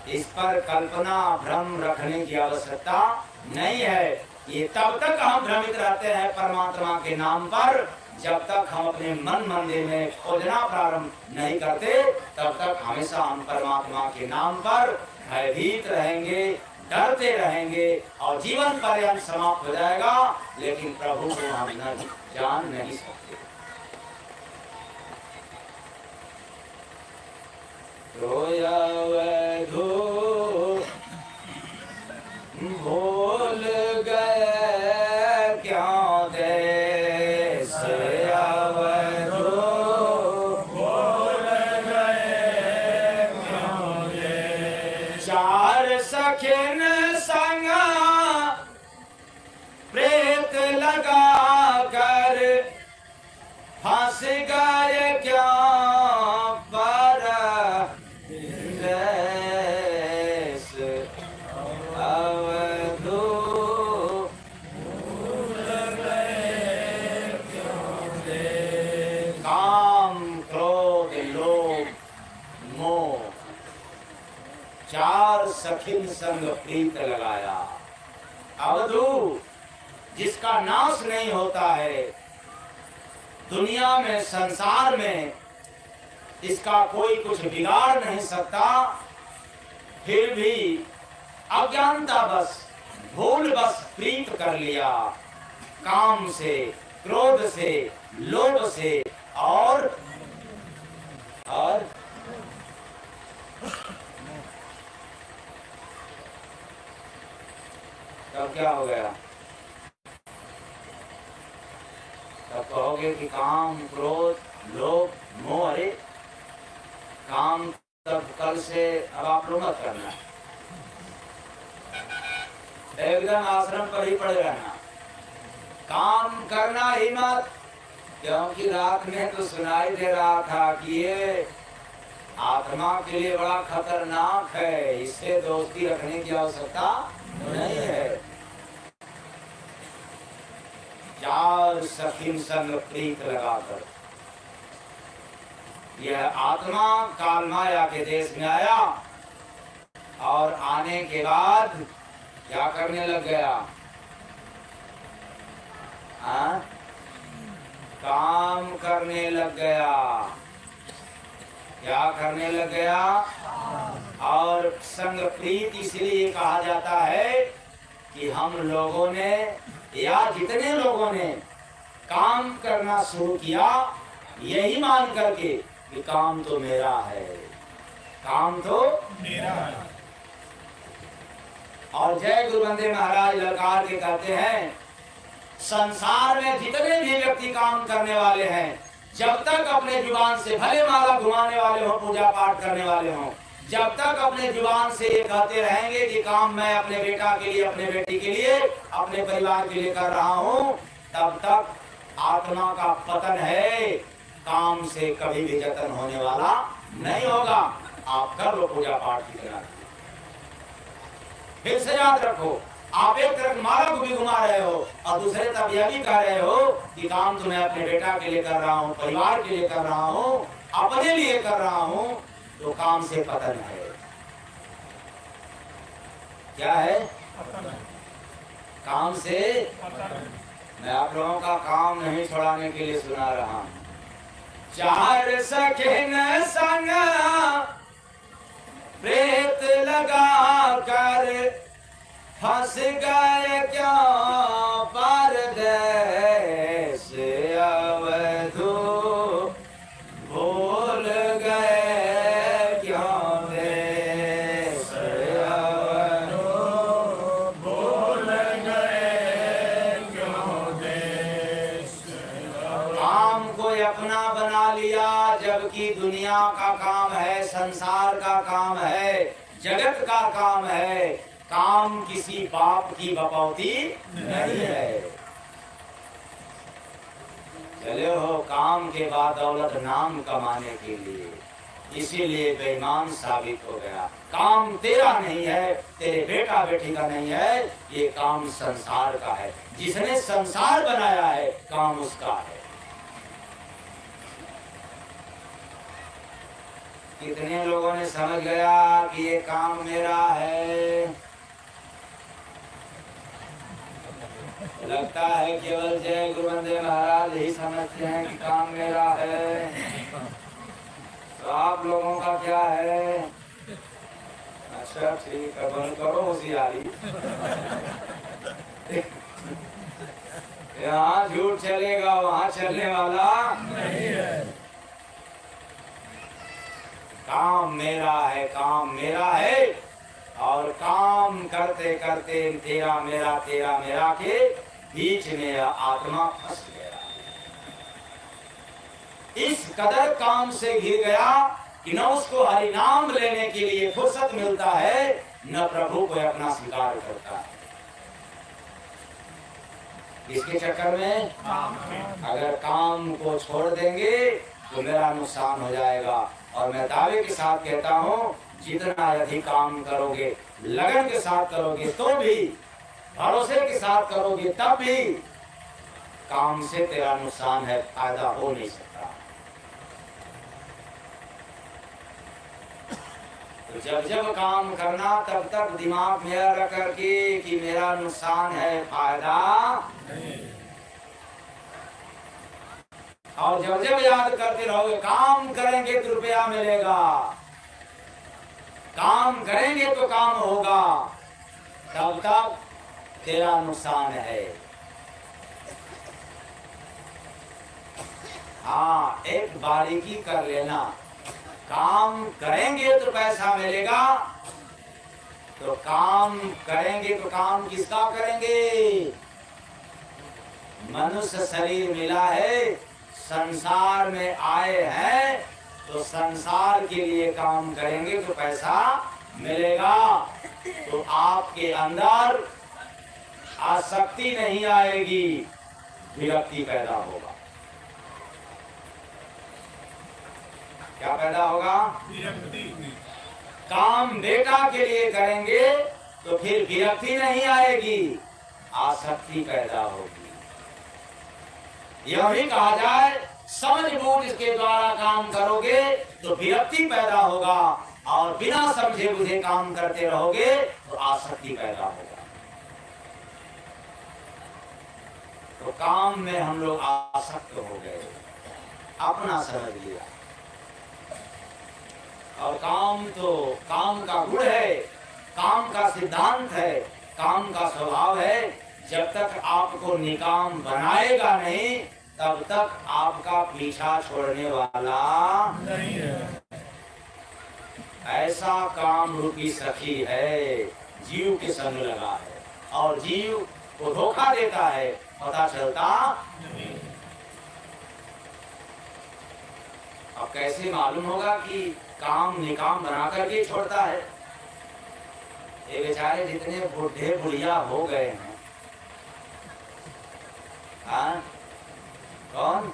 इस पर कल्पना भ्रम रखने की आवश्यकता नहीं है। ये तब तक हम भ्रमित रहते हैं परमात्मा के नाम पर, जब तक हम अपने मन मंदिर में खोजना प्रारंभ नहीं करते, तब तक हमेशा हम परमात्मा के नाम पर भयभीत रहेंगे, डरते रहेंगे और जीवन पर्यंत समाप्त हो जाएगा। लेकिन प्रभु को हम जान नहीं सकते। रोया वैधो भूल गए क्या देश, अवधो भूल गए क्या देश। चार सखिन संग प्रेत लगा कर फंस गए क्या सखिन संग प्रीत लगाया। अवधू जिसका नाश नहीं होता है, दुनिया में संसार में इसका कोई कुछ बिगाड़ नहीं सकता, फिर भी अज्ञानता बस भूल बस प्रीत कर लिया, काम से, क्रोध से, लोभ से और तब क्या हो गया? तब कहोगे कि काम, क्रोध, लोभ, मोह, अरे काम तब कल से अब आप लोग मत करना, एकदम आश्रम पर ही पड़े रहना, काम करना ही मत। क्योंकि रात में तो सुनाई दे रहा था कि ये आत्मा के लिए बड़ा खतरनाक है, इससे दोस्ती रखने की आवश्यकता नहीं है। चार सखिन संग प्रीत लगाकर यह आत्मा काल माया के देश में आया और आने के बाद क्या करने लग गया? काम करने लग गया। क्या करने लग गया? और संग प्रीत इसलिए कहा जाता है कि हम लोगों ने या जितने लोगों ने काम करना शुरू किया यही मान करके कि काम तो मेरा है, काम तो मेरा है। और जय गुरु वंदे महाराज ललकार के कहते हैं, संसार में जितने भी व्यक्ति काम करने वाले हैं, जब तक अपने जुबान से भले माला घुमाने वाले हो, पूजा पाठ करने वाले हो, जब तक अपने जुबान से ये कहते रहेंगे कि काम मैं अपने बेटा के लिए, अपने बेटी के लिए, अपने परिवार के लिए कर रहा हूँ, तब तक आत्मा का पतन है। काम से कभी भी जतन होने वाला नहीं होगा। आप कर लो पूजा पाठ की तरह। फिर से याद रखो, आप एक तरफ माला को भी घुमा रहे हो और दूसरे तरफ यह भी कह रहे हो कि काम तो मैं अपने बेटा के लिए कर रहा हूँ, परिवार के लिए कर रहा हूँ, अपने लिए कर रहा हूँ, तो काम से पतन है। क्या है? काम से मैं आप लोगों का काम नहीं छुड़ाने के लिए सुना रहा हूँ। चार सखिन संग प्रेत लगा कर फंस गए क्यों परदेस अवधू, भूल गए क्यों देश अवधू, भूल गए क्यों देश। काम को अपना बना लिया, जबकि दुनिया का काम है, संसार का काम है, जगत का काम है। काम किसी बाप की बपौती नहीं है। चले हो काम के बाद दौलत नाम कमाने के लिए, इसीलिए बेईमान साबित हो गया। काम तेरा नहीं है, तेरे बेटा बेटी का नहीं है, ये काम संसार का है। जिसने संसार बनाया है, काम उसका है। कितने लोगों ने समझ गया कि ये काम मेरा है। लगता है केवल जय गुरुवंदे महाराज ही समझते हैं कि काम मेरा है। तो आप लोगों का क्या है? अच्छा ठीक है, बंद करो होशियारी। यहाँ झूठ चलेगा, वहाँ चलने वाला नहीं है। काम मेरा है, काम मेरा है, और काम करते करते तेरा मेरा के बीच में आत्मा फंस गया। इस कदर काम से घिर गया कि न उसको हरि नाम लेने के लिए फुर्सत मिलता है, न प्रभु को अपना स्वीकार करता है। इसके चक्कर में अगर काम को छोड़ देंगे तो मेरा नुकसान हो जाएगा। और मैं दावे के साथ कहता हूँ, जितना अधिक काम करोगे, लगन के साथ करोगे तो भी, भरोसे के साथ करोगे तब भी, काम से तेरा नुकसान है, फायदा हो नहीं सकता। तो जब जब काम करना, तब तक दिमाग में रख करके कि मेरा नुकसान है, फायदा नहीं। और जब जब याद करते रहोगे, काम करेंगे तो रुपया मिलेगा, काम करेंगे तो काम होगा, तब तक तेरा नुकसान है। हाँ, एक बारीकी कर लेना, काम करेंगे तो पैसा मिलेगा, तो काम करेंगे तो काम किसका करेंगे? मनुष्य शरीर मिला है, संसार में आए हैं, तो संसार के लिए काम करेंगे तो पैसा मिलेगा। तो आपके अंदर आसक्ति नहीं आएगी, विरक्ति पैदा होगा। क्या पैदा होगा? विरक्ति। काम बेटा के लिए करेंगे तो फिर विरक्ति नहीं आएगी, आसक्ति पैदा होगी। यह भी कहा जाए, समझ बूझ इसके द्वारा काम करोगे तो विरक्ति पैदा होगा, और बिना समझे बुझे काम करते रहोगे तो आसक्ति पैदा होगा। तो काम में हम लोग आसक्त हो गए, अपना समझ लिया। और काम तो काम का गुण है, काम का सिद्धांत है, काम का स्वभाव है। जब तक आपको निकाम बनाएगा नहीं, तब तक आपका पीछा छोड़ने वाला नहीं है। ऐसा काम रूपी सखी है, जीव के संग लगा है, और जीव को धोखा देता है, पता चलता नहीं। अब कैसे मालूम होगा कि काम निकाम बना करके छोड़ता है? ये बेचारे जितने बुढ़े बुढ़िया हो गए हैं, हाँ, कौन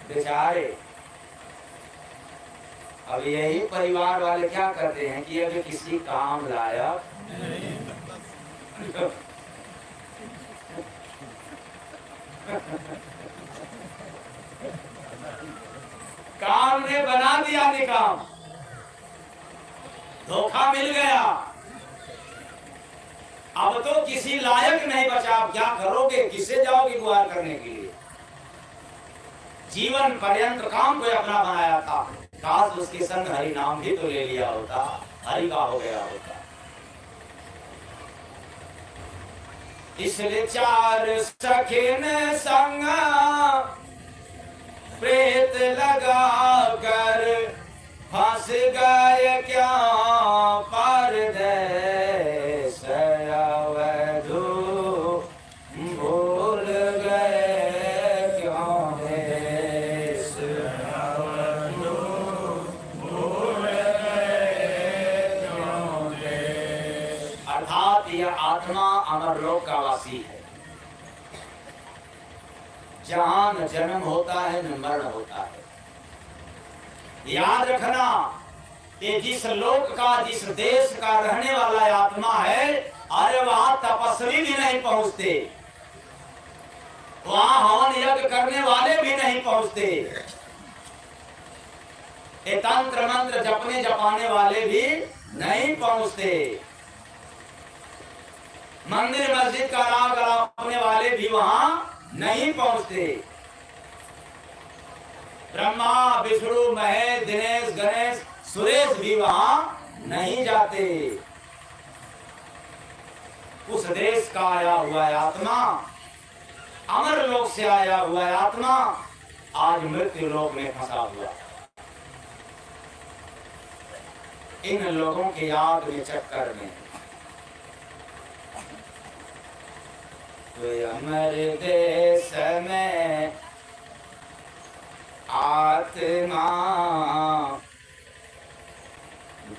बेचारे, अब यही परिवार वाले क्या करते हैं कि अगर किसी काम लायक काम ने बना दिया निकाम, धोखा मिल गया। अब तो किसी लायक नहीं बचा। आप क्या करोगे, किससे जाओगे गुहार करने के लिए? जीवन पर्यंत काम को अपना बनाया था, काश उसके संग हरि नाम भी तो ले लिया होता, हरि का हो गया होता। इसलिए चार सखिन संग प्रेत लगा कर फंस गए क्या परदेस अवधू, भूल गए क्यों देश अवधू, भूल गए क्यों देश। अर्थात यह आत्मा अमर लोक का वासी है, जहां न जन्म होता है न मरण होता है। याद रखना कि जिस लोक का, जिस देश का रहने वाला आत्मा है, अरे वहां तपस्वी भी नहीं पहुंचते, वहां हवन यज्ञ करने वाले भी नहीं पहुंचते, ये तंत्र मंत्र जपने जपाने वाले भी नहीं पहुंचते, मंदिर मस्जिद का राग अलापने वाले भी वहां नहीं पहुंचते। ब्रह्मा विष्णु महेश दिनेश गणेश सुरेश भी वहां नहीं जाते। उस देश का आया हुआ आत्मा, अमर लोक से आया हुआ आत्मा आज मृत्यु लोक में फंसा हुआ। इन लोगों के याद में चक्कर में तो अमर देश में आत्मा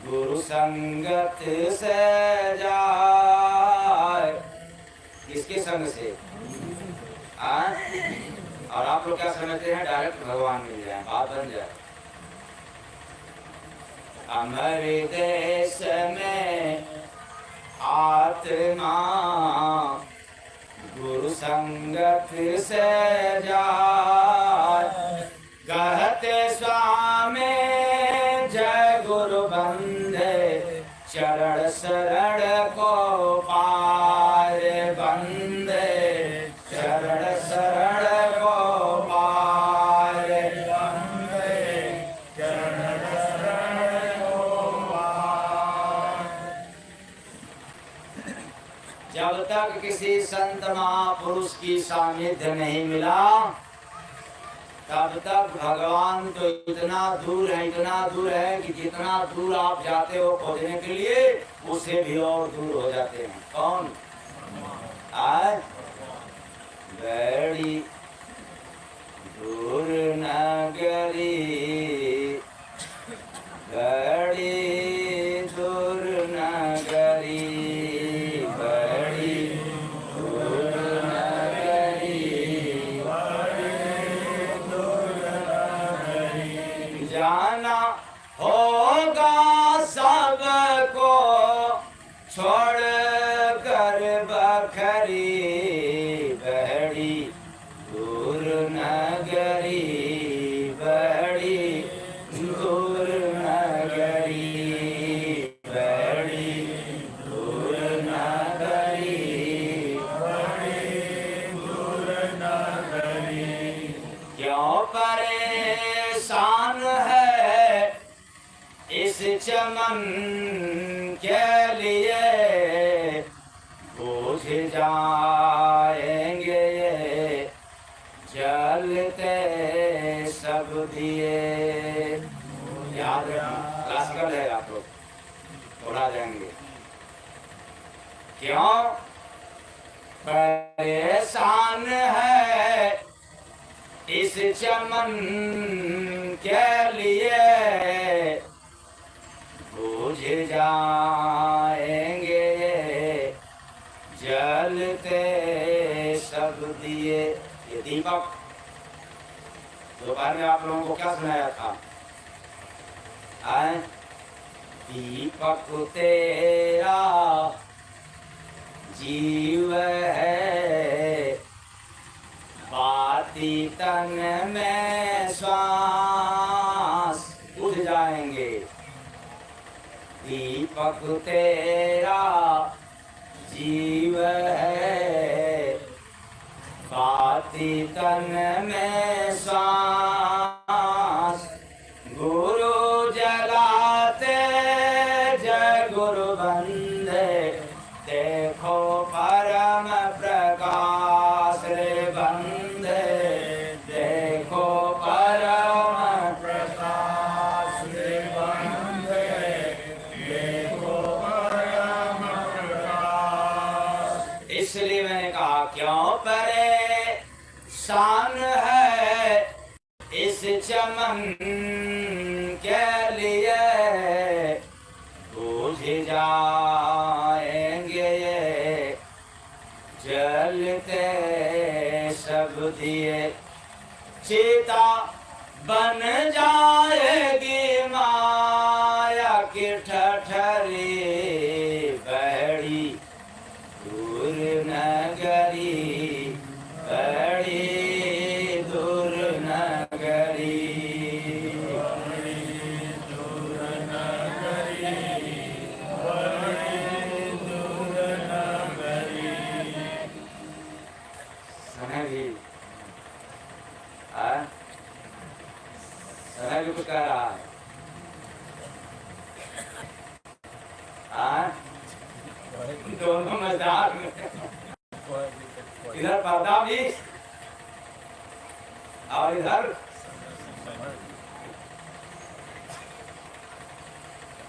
गुरु संगत से जाए। किसके संग से? और आप लोग क्या समझते हैं, डायरेक्ट भगवान मिल जाए, बात बन जाए। अमर देश में आत्मा गुरु संगत से जाए, कहते स्वामी जय गुरु बंदे, चरण शरण को पार बंदे, चरण शरण को पार बंदे, चरण शरण को पार। जब तक किसी संत महापुरुष की सानिध्य नहीं मिला, तब तक भगवान तो इतना दूर है कि जितना दूर आप जाते हो खोजने के लिए, उससे भी और दूर हो जाते हैं। कौन? आज बड़ी दूर नगरी, बड़ी दूर नगरी, बड़ी दूर नगरी, जाना होगा सबको छोड़ कर बखरी, बड़ी दूर नगरी, बड़ी दूर नगरी, बड़ी दूर नगरी, बड़ी दूर नगरी। क्यों परेशान है इस चमन के लिए, बुझ जाएंगे ये जलते सब दिए। याद क्लासिकल है, आप लोग थोड़ा जाएंगे। क्यों परेशान है इस चमन के लिए, बुझ जाएंगे जलते सब दिए। ये दीपक दोपहर में आप लोगों को क्या सुनाया था? दीपक तेरा जीव है, बाती तन में श्वास उठ जाएंगे। दीपक तेरा जीव है, बाती तन में श्वास। गुरु जलाते जय गुरु बंदे, देखो परम प्रकाश रे बंदे, देखो परम प्रकाश रे बंदे, देखो परम प्रकाश। इसलिए मैंने कहा क्यों परेशान है इस चमन के लिए, बुझ जाएंगे ये जलते सब दिए। चिता बन जाएगी माया की ठठरी, बड़ी दूर नगरी, बड़ी दूर नगरी, बड़ी दूर नगरी, बड़ी दूर नगरी। समय भी समय भी कुछ कह रहा है। दोनों मजेदार में इधर पर्दा भी और इधर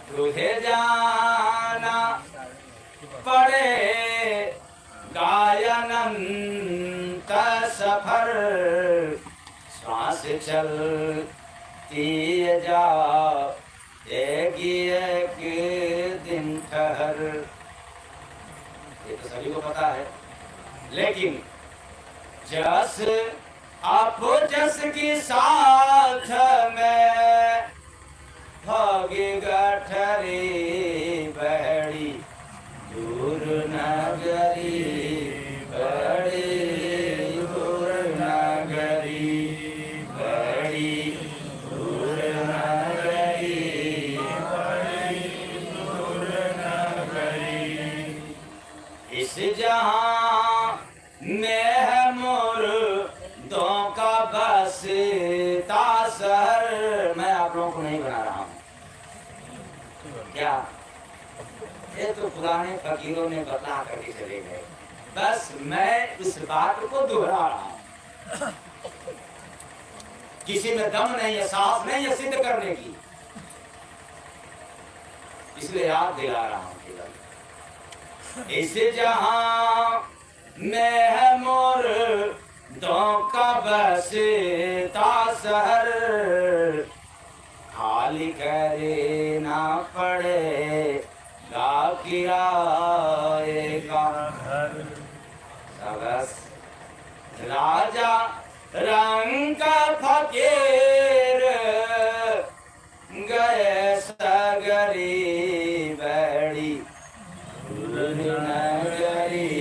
तुझे जाना पड़े गायनंत सफर, श्वास चलती जाएगी एक दिन ठहर। ये तो सभी को पता है, लेकिन जस आप जस की साथ में भागी गठरी, बड़ी दूर नगरी, बड़ी दूर नगरी, बड़ी दूर नगरी, बड़ी दूर नगरी। इस जहां में है मुर्दों का बसता शहर। मैं आप लोगों को नहीं बना रहा हूँ क्या, ये तो पुराने फकीरों ने बता करके चले गए, बस मैं इस बात को दोहरा रहा हूँ। किसी में दम नहीं है, साहस नहीं है सिद्ध करने की, इसलिए याद दिला रहा हूँ केवल। इस जहां में है मुर्दों का बसता शहर, खाली करे ना पड़ेगा किराए का घर। सबस राजा रंग का फकीर गए सगरी, बड़ी दूर नगरी,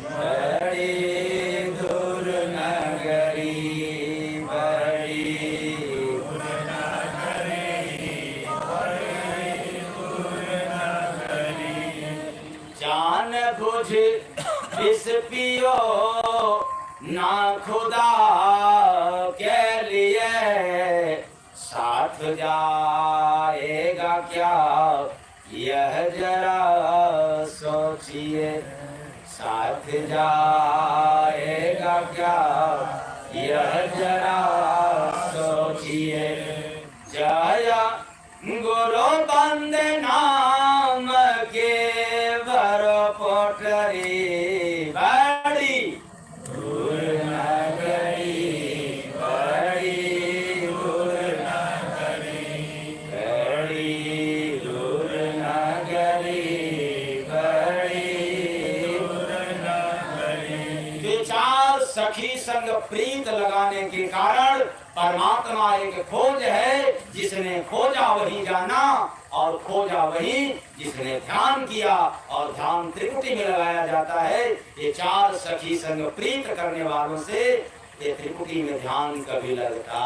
बड़ी दूर नगरी, बड़ी दूर नगरी, बड़ी दूर नगरी। जान बुझ इस पियो ना खुदा के लिए, साथ जाएगा क्या यह जरा सोचिए, साथ जाएगा क्या यह जरा सोचिए। जय गुरु बंदे नाम के भरो पोटरी, बड़ी दूर नगरी, बड़ी दूर नगरी, बड़ी दूर नगरी, बड़ी दूर नगरी। विचार सक सखी संग प्रीत लगाने के कारण परमात्मा एक खोज है, जिसने खोजा वही जाना, और खोजा वही जिसने ध्यान किया, और ध्यान त्रिपुटी में लगाया जाता है। ये चार सखी संग प्रीत करने वालों से ये त्रिपुटी में ध्यान कभी लगता।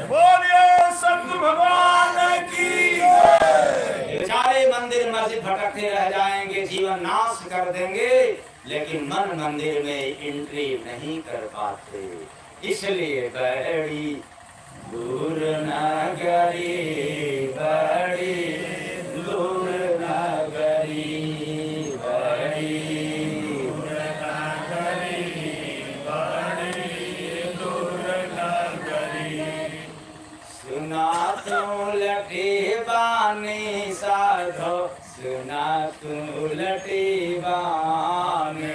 बोलिए सतगुरु भगवान की जय। सारे मंदिर मस्जिद भटकते रह जाएंगे, जीवन नाश कर देंगे, लेकिन मन मंदिर में एंट्री नहीं कर पाते। इसलिए बड़ी दूर नगरी, बड़ी दूर नगरी, बड़ी दूर नगरी, बड़ी दूर नगरी। सुना तू लटी बानी साधो, सुना तू लटी बानी,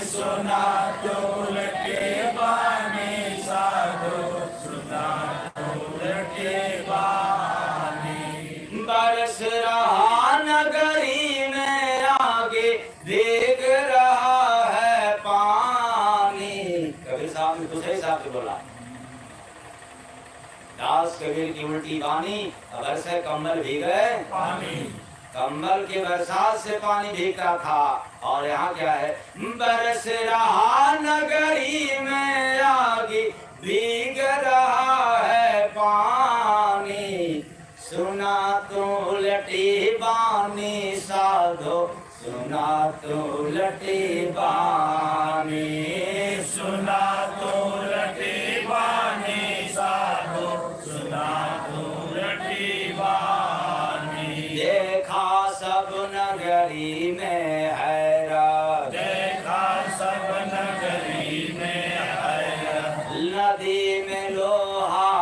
सुना तू लटी बानी साधो, सुना तू लटी बानी। बरस रहा नगरी में आगे, भीग रहा है पानी। कबीर साहब ने दूसरे हिसाब से बोला, दास कबीर की उल्टी बानी, बरसे कम्बल भीगे पानी। कम्बल के बरसात से पानी भीगता था, और यहाँ क्या है, बरस रहा नगरी में आगे, भीग रहा है पानी। सुना तो लटी बानी साधो, सुना तो लटी बानी, सुना तो लटी बानी साधो, सुना तो लटी बानी। देखा सब नगरी में हैरा, देखा सब नगरी में हैरा, नदी में लोहा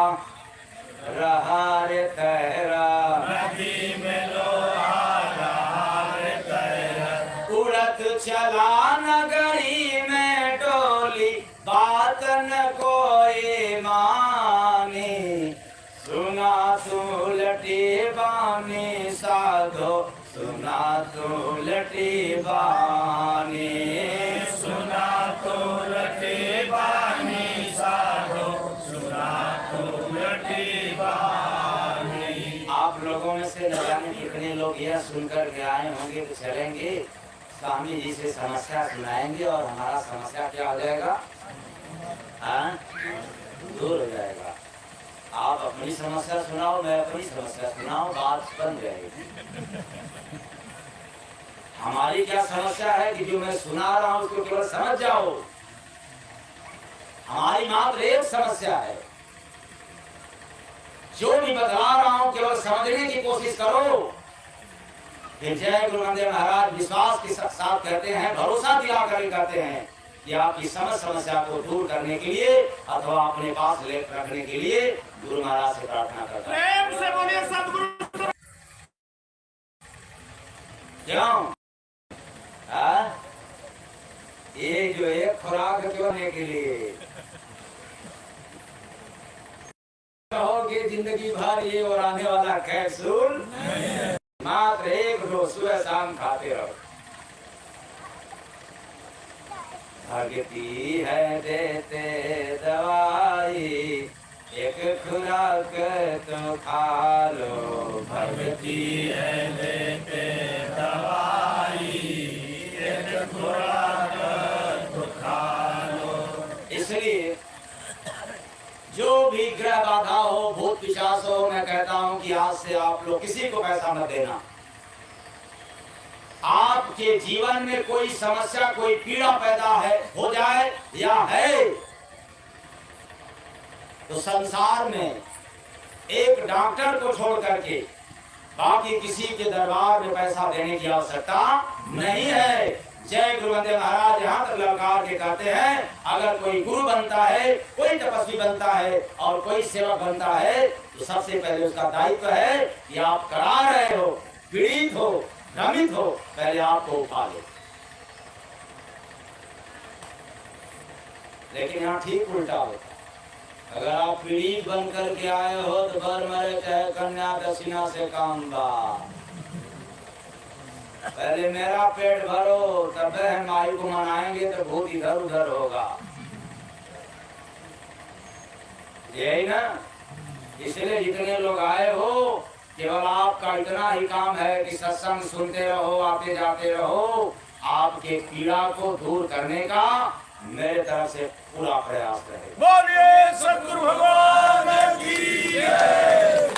रहा रे तैरा, नदी में लोहा रहा रे तैरा। उड़त चला नगरी में डोली, बात न कोई मानी। सुना तू लटी बानी साधो, सुना तू लटी बानी, सुना तू लटी बानी साधो, सुना तू लटी बानी। आप लोगों में से न जाने कितने लोग यह सुनकर के आए होंगे तो चलेंगे, स्वामी जी से समस्या सुनाएंगे, और हमारा समस्या क्या हो जाएगा, दूर हो जाएगा। आप अपनी समस्या सुनाओ, मैं अपनी समस्या सुनाओ, बात बन जाएगी। हमारी क्या समस्या है कि जो मैं सुना रहा हूं उसको केवल समझ जाओ। हमारी मात्र एक समस्या है, जो भी बतला रहा हूं केवल समझने की कोशिश करो। फिर जय गुरु नानक महाराज विश्वास के साथ कहते हैं, भरोसा दिला कर कहते हैं कि आपकी समस्या को दूर करने के लिए अथवा अपने पास ले रखने के लिए गुरु महाराज से प्रार्थना करता है। प्रेम से बोलिए सतगुरु। क्यों? ये जो एक खुराक करने के लिए कहोगे जिंदगी भर ये और आने वाला कैप्सूल, मात्र एक रोज सुबह शाम खाते रहो। भगती है देते दवाई, एक खुराक तो खा लो। भगती है देते दवाई, एक खुराक तो खा लो। इसलिए जो भी ग्रह बाधा हो, भूत पिशाच हो, मैं कहता हूं कि आज से आप लोग किसी को पैसा मत देना। आपके जीवन में कोई समस्या, कोई पीड़ा पैदा है, हो जाए या है, तो संसार में एक डॉक्टर को छोड़ करके बाकी किसी के दरबार में पैसा देने की आवश्यकता नहीं है। जय गुरु नानक महाराज यहाँ तक ललकार के कहते हैं, अगर कोई गुरु बनता है, कोई तपस्वी बनता है और कोई सेवक बनता है, तो सबसे पहले उसका दायित्व है कि आप करा रहे हो, पीड़ित हो, भ्रमित हो, पहले आपको उठा लो। लेकिन यहाँ ठीक उल्टा होता। अगर आप पीड़ित बन करके आए हो तो बर मरे चाहे कन्या दक्षिणा से काम बा। पहले मेरा पेट भरो, तब बहन माई को मनाएंगे तो भूत इधर उधर होगा। यही ना, इसलिए जितने लोग आए हो केवल आपका इतना ही काम है कि सत्संग सुनते रहो, आते जाते रहो। आपके पीड़ा को दूर करने का मेरे तरफ से पूरा प्रयास रहेगा। बोलिए सद्गुरु भगवान की जय।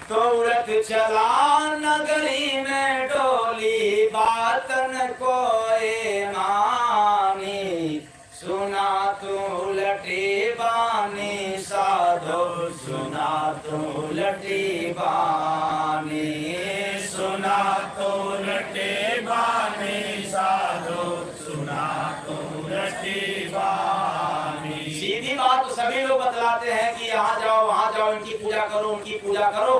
तो उलट चला नगरी में डोली, बातन कोई मानी, सुना तू उलटी बानी साधो, सुना तू उलटी बानी, सुना तो लटे बानी साधो, सुना तो लटे बानी। सीधी बात तो सभी लोग बतलाते हैं कि यहाँ जाओ वहाँ जाओ, इनकी पूजा करो उनकी पूजा करो,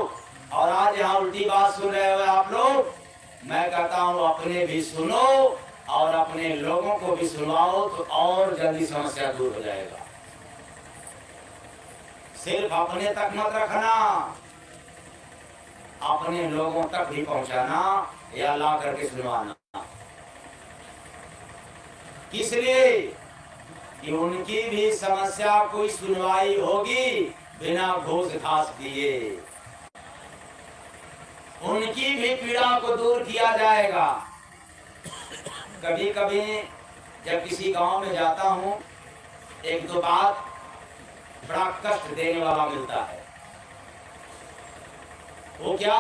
और आज यहाँ उल्टी बात सुन रहे हो आप लोग। मैं कहता हूँ अपने भी सुनो और अपने लोगों को भी सुनाओ, तो और जल्दी समस्या दूर हो जाएगा। सिर्फ अपने तक मत रखना, अपने लोगों तक भी पहुंचाना या ला करके सुनवाना। किस लिए? कि उनकी भी समस्या कोई सुनवाई होगी बिना घूस घास दिए, उनकी भी पीड़ा को दूर किया जाएगा। कभी कभी जब किसी गांव में जाता हूँ, एक दो बात बड़ा कष्ट देने वाला मिलता है। वो क्या?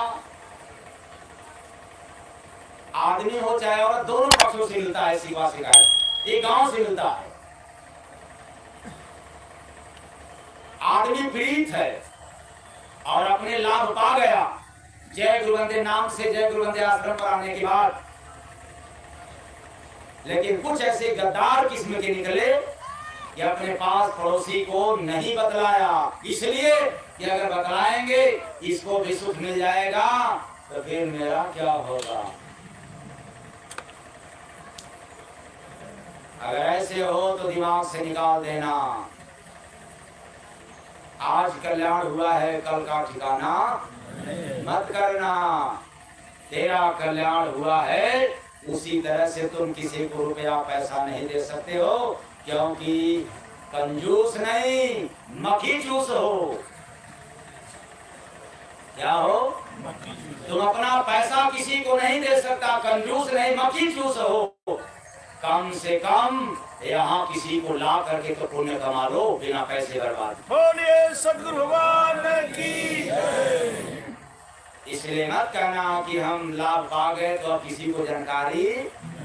आदमी हो चाहे औरत, दोनों पक्षों से मिलता है सिवा शिकायत, एक गांव से मिलता है। आदमी पीड़ित है और अपने लाभ पा गया जय गुरुवंदे नाम से, जय गुरुवंदे आश्रम पर आने के बाद, लेकिन कुछ ऐसे गद्दार किस्म के निकले कि अपने पास पड़ोसी को नहीं बतलाया, इसलिए कि अगर बतलाएंगे इसको भी सुख मिल जाएगा तो फिर मेरा क्या होगा। अगर ऐसे हो तो दिमाग से निकाल देना। आज कल्याण हुआ है, कल का ठिकाना मत करना। तेरा कल्याण हुआ है, उसी तरह से तुम किसी को रुपया पैसा नहीं दे सकते हो, क्योंकि कंजूस नहीं मक्खी चूस हो। क्या हो? तुम अपना पैसा किसी को नहीं दे सकता, कंजूस नहीं मक्खी चूस हो। कम से कम यहाँ किसी को ला करके तो पुण्य कमा लो बिना पैसे बर्बाद। बोलिए सद्गुरु भगवान की जय। इसलिए मत कहना कि हम लाभ पा गए तो अब किसी को जानकारी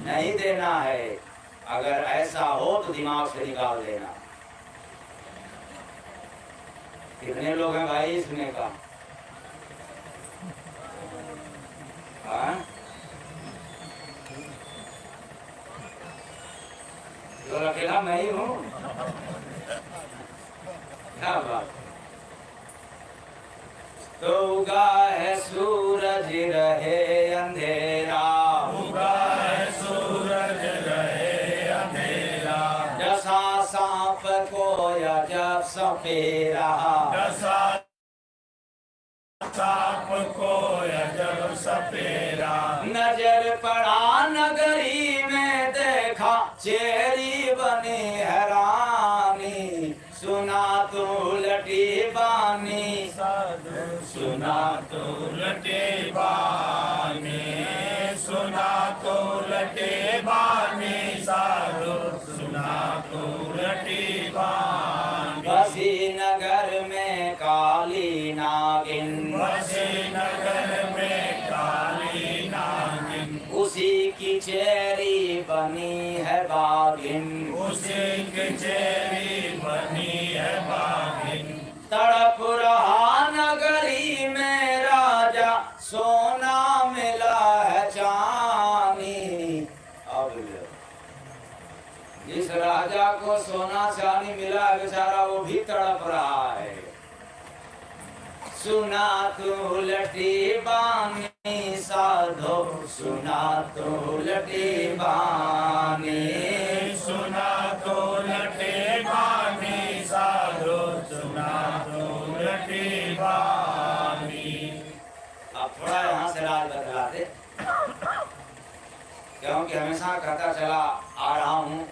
नहीं देना है। अगर ऐसा हो तो दिमाग से निकाल देना। कितने लोग हैं भाई सुने का? हाँ? तो अकेला मैं ही हूँ। क्या बात? तो उगा है सूरज रहे अंधेरा, उगा है सूरज रहे अंधेरा, जैसा सांप को या जब सपेरा, जैसा सांप को या जब सपेरा। नजर पड़ा नगरी में देखा चेरी बनी हैरानी, सुना तू उलटी बानी साधु, सुना तो लटे बानी, सुना तो लटे बानी साधु, सुना तो लटे बानी। बसी नगर में काली नागिन, बसे नगर में काली नागिन, उसी की चेरी बनी है बागिन, उसी की चेरी बनी है बागिन। तड़प रहा नगरी में राजा, सोना मिला है चांदी। अब जिस राजा को सोना चांदी मिला है बेचारा वो भी तड़प रहा है। सुना तू उलटी बानी साधो, सुना तू उलटी बानी, सुना तो लटे बानी साधो, सुना तो लटे बानी। अब थोड़ा यहाँ से राज बदला दे, क्योंकि हमेशा कहता चला आ रहा हूँ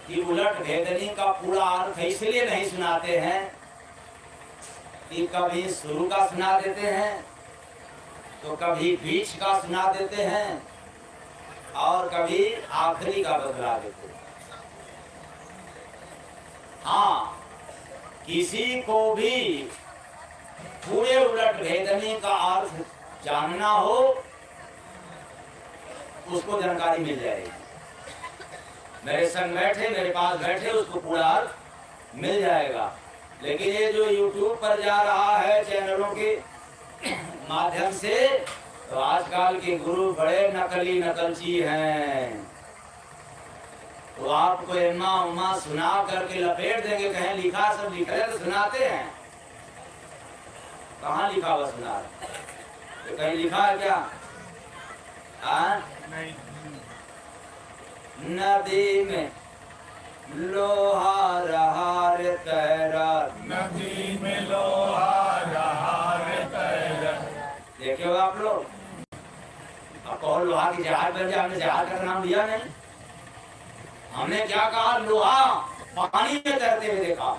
कि उलट भेदनी का पूरा अर्थ इसलिए नहीं सुनाते हैं कि कभी शुरू का सुना देते हैं तो कभी बीच का सुना देते हैं और कभी आखिरी का बदला देते हैं। हाँ, किसी को भी पूरे उलट भेदनी का अर्थ जानना हो उसको जानकारी मिल जाएगी। मेरे संग बैठे, मेरे पास बैठे, उसको पूरा अर्थ मिल जाएगा। लेकिन ये जो YouTube पर जा रहा है चैनलों के माध्यम से, तो आजकल के गुरु बड़े नकली नकलची हैं। तो आपको एम्मा उम्मा सुना करके लपेट देंगे, कहीं लिखा, सब लिखा है तो सुनाते हैं। कहाँ लिखा हुआ सुना रहे? तो कहीं लिखा है क्या? नहीं। नदी में लोहा रहा रे तैरा, नदी में लोहा रहा रे तैरा। देखे हो आप लोग? अब कहो लोहा की जहाज बन जाए, हमने जहाज का नाम दिया नहीं। हमने क्या कहा? लोहा पानी में तैरते हुए देखा।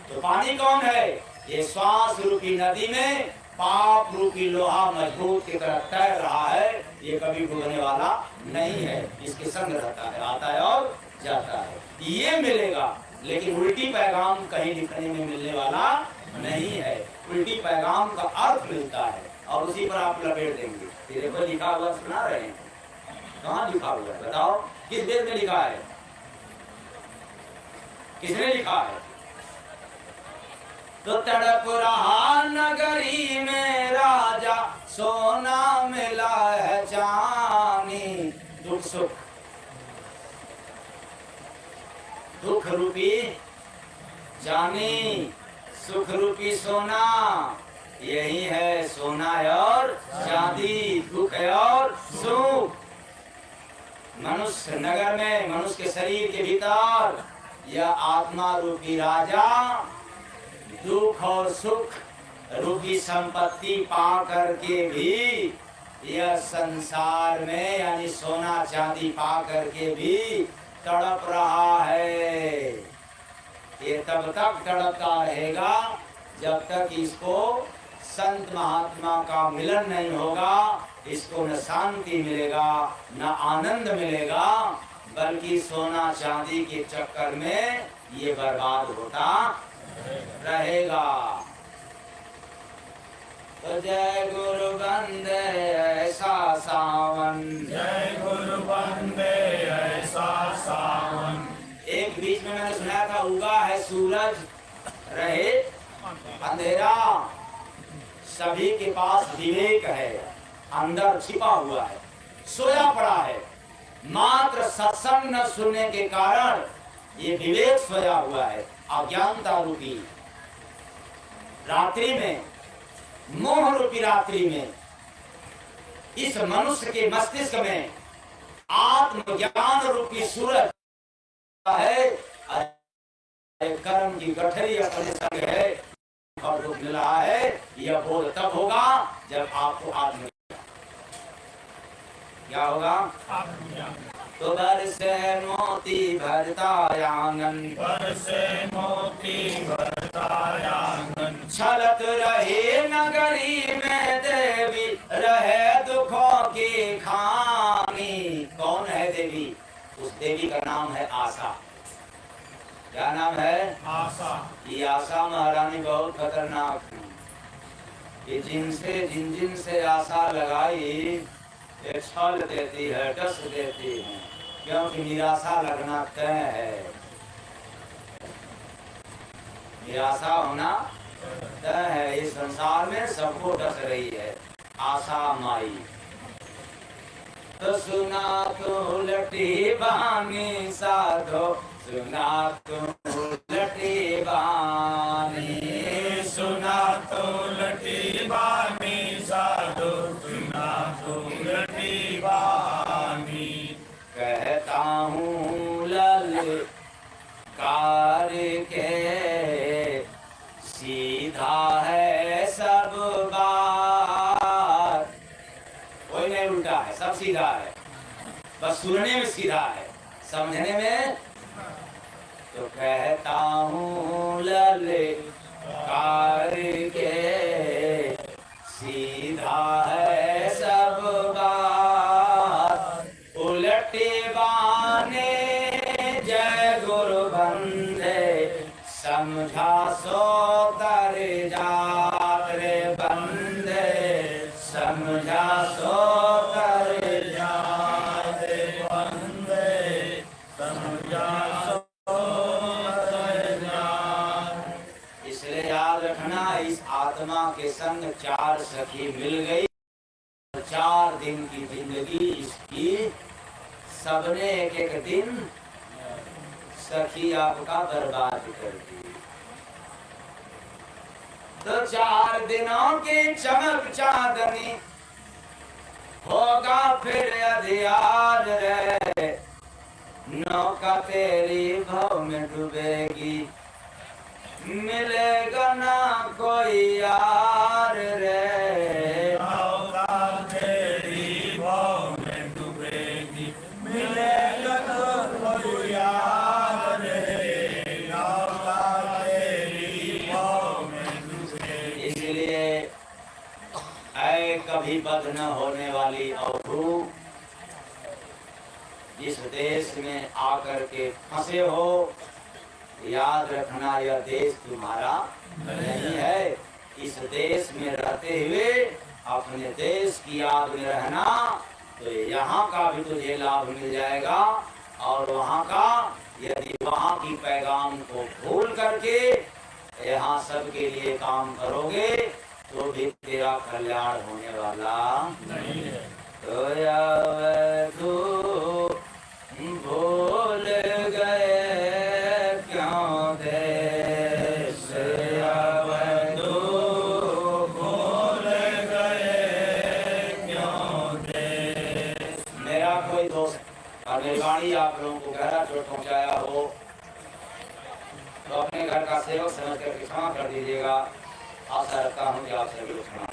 तो पानी कौन है? ये श्वास रूपी नदी में पाप रूपी लोहा मजबूत की तरह तैर रहा है। ये कभी डूबने वाला नहीं है, इसके संग रहता है, आता है और जाता है। ये मिलेगा, लेकिन उल्टी पैगाम कहीं लिखने में मिलने वाला नहीं है। उल्टी पैगाम का अर्थ मिलता है और उसी पर आप लपेट देंगे। तेरे पर लिखा हुआ सुना रहे हैं, कहाँ लिखा हुआ है बताओ? किस वेद में लिखा है? किसने लिखा है? तो तड़प रहा नगरी में राजा, सोना मिला है चांदी। दुख सुख, दुख रूपी चांदी, सुख रूपी सोना, यही है सोना और चांदी, दुख और सुख। मनुष्य नगर में, मनुष्य के शरीर के भीतर यह आत्मा रूपी राजा दुख और सुख रूपी संपत्ति पा करके भी, यह संसार में यानी सोना चांदी पा करके भी तड़प रहा है। ये तब तक तड़पता रहेगा जब तक इसको संत महात्मा का मिलन नहीं होगा। इसको न शांति मिलेगा, न आनंद मिलेगा, बल्कि सोना चांदी के चक्कर में ये बर्बाद होता रहेगा। तो जय गुरु बंदे ऐसा सावन, जय गुरु बंदे ऐसा सावन। एक बीच में मैंने सुनाया था, उगा है सूरज रहे अंधेरा, सभी के पास विवेक है, अंदर छिपा हुआ है, सोया पड़ा है। मात्र सत्संग न सुनने के कारण ये विवेक सोया हुआ है। अज्ञानता रूपी रात्रि में, मोह रूपी रात्रि में, इस मनुष्य के मस्तिष्क में आत्मज्ञान रूपी सूरज है। कर्म की गठरी अपने संग है और दुख मिल रहा है। यह बोध तब होगा जब आपको आत्म क्या होगा? तो बरसे मोती भरता आंगन, बरसे मोती भरता आंगन। छलत रहे नगरी में देवी, रहे दुखों की खानी। कौन है देवी? उस देवी का नाम है आशा। क्या नाम है? आशा। ये आशा महारानी बहुत खतरनाक है। ये जिन से आशा लगाई, ये छल देती है, डस देती है, क्योंकि निराशा लगना तय है। निराशा होना तय है। इस संसार में सबको डस रही है आशा माई। तो सुना तो लटी बानी साधो, सुना तो लटी बानी, सुना तो लटी बानी साधु, सुना तो लटी बानी। कहता हूँ ललकार के, सीधा है सब बात। कोई नहीं उल्टा है, सब सीधा है, बस सुनने में सीधा है। समझने में। तो कहता हूँ ललकार के सीधा है सब बात, उलटे बाने जय गुरु बंदे, समझा सो तर जात रे बंदे, समझा सो तर जात रे बंदे, समझा सो तर जात। इसलिए याद रखना, इस आत्मा के संग 4 सखी मिल गई, 4 दिन की जिंदगी इसकी सबने एक एक दिन सखी आपका बर्बाद कर दी। तो 4 दिनों की चमक चांदनी होगा फिर अधियार रे, नौका तेरी भव में डूबेगी, मिलेगा ना कोई यार रे, नौका तेरी भव में डूबेगी, मिलेगा ना कोई यार रे, नौका तेरी भव में डूबेगी। इसलिए ऐ कभी बद न होने वाली अवधू, जिस देश में आकर के फंसे हो, याद रखना यह देश तुम्हारा नहीं है। इस देश में रहते हुए अपने देश की याद में रहना, तो यहाँ का भी तुझे लाभ मिल जाएगा, और वहाँ का यदि वहाँ की पैगाम को भूल करके यहाँ सबके लिए काम करोगे तो भी तेरा कल्याण होने वाला नहीं है। तो भूल गए क्यों देश अवधू, भूल गए क्यों देश। मेरा कोई दोस्त और मेरी वाणी आप लोगों को गहरा चोट पहुंचाया हो तो अपने घर का सेवक समझ कर क्षमा कर दीजिएगा। आशा रखता हूँ कि आप सभी लोग क्षमा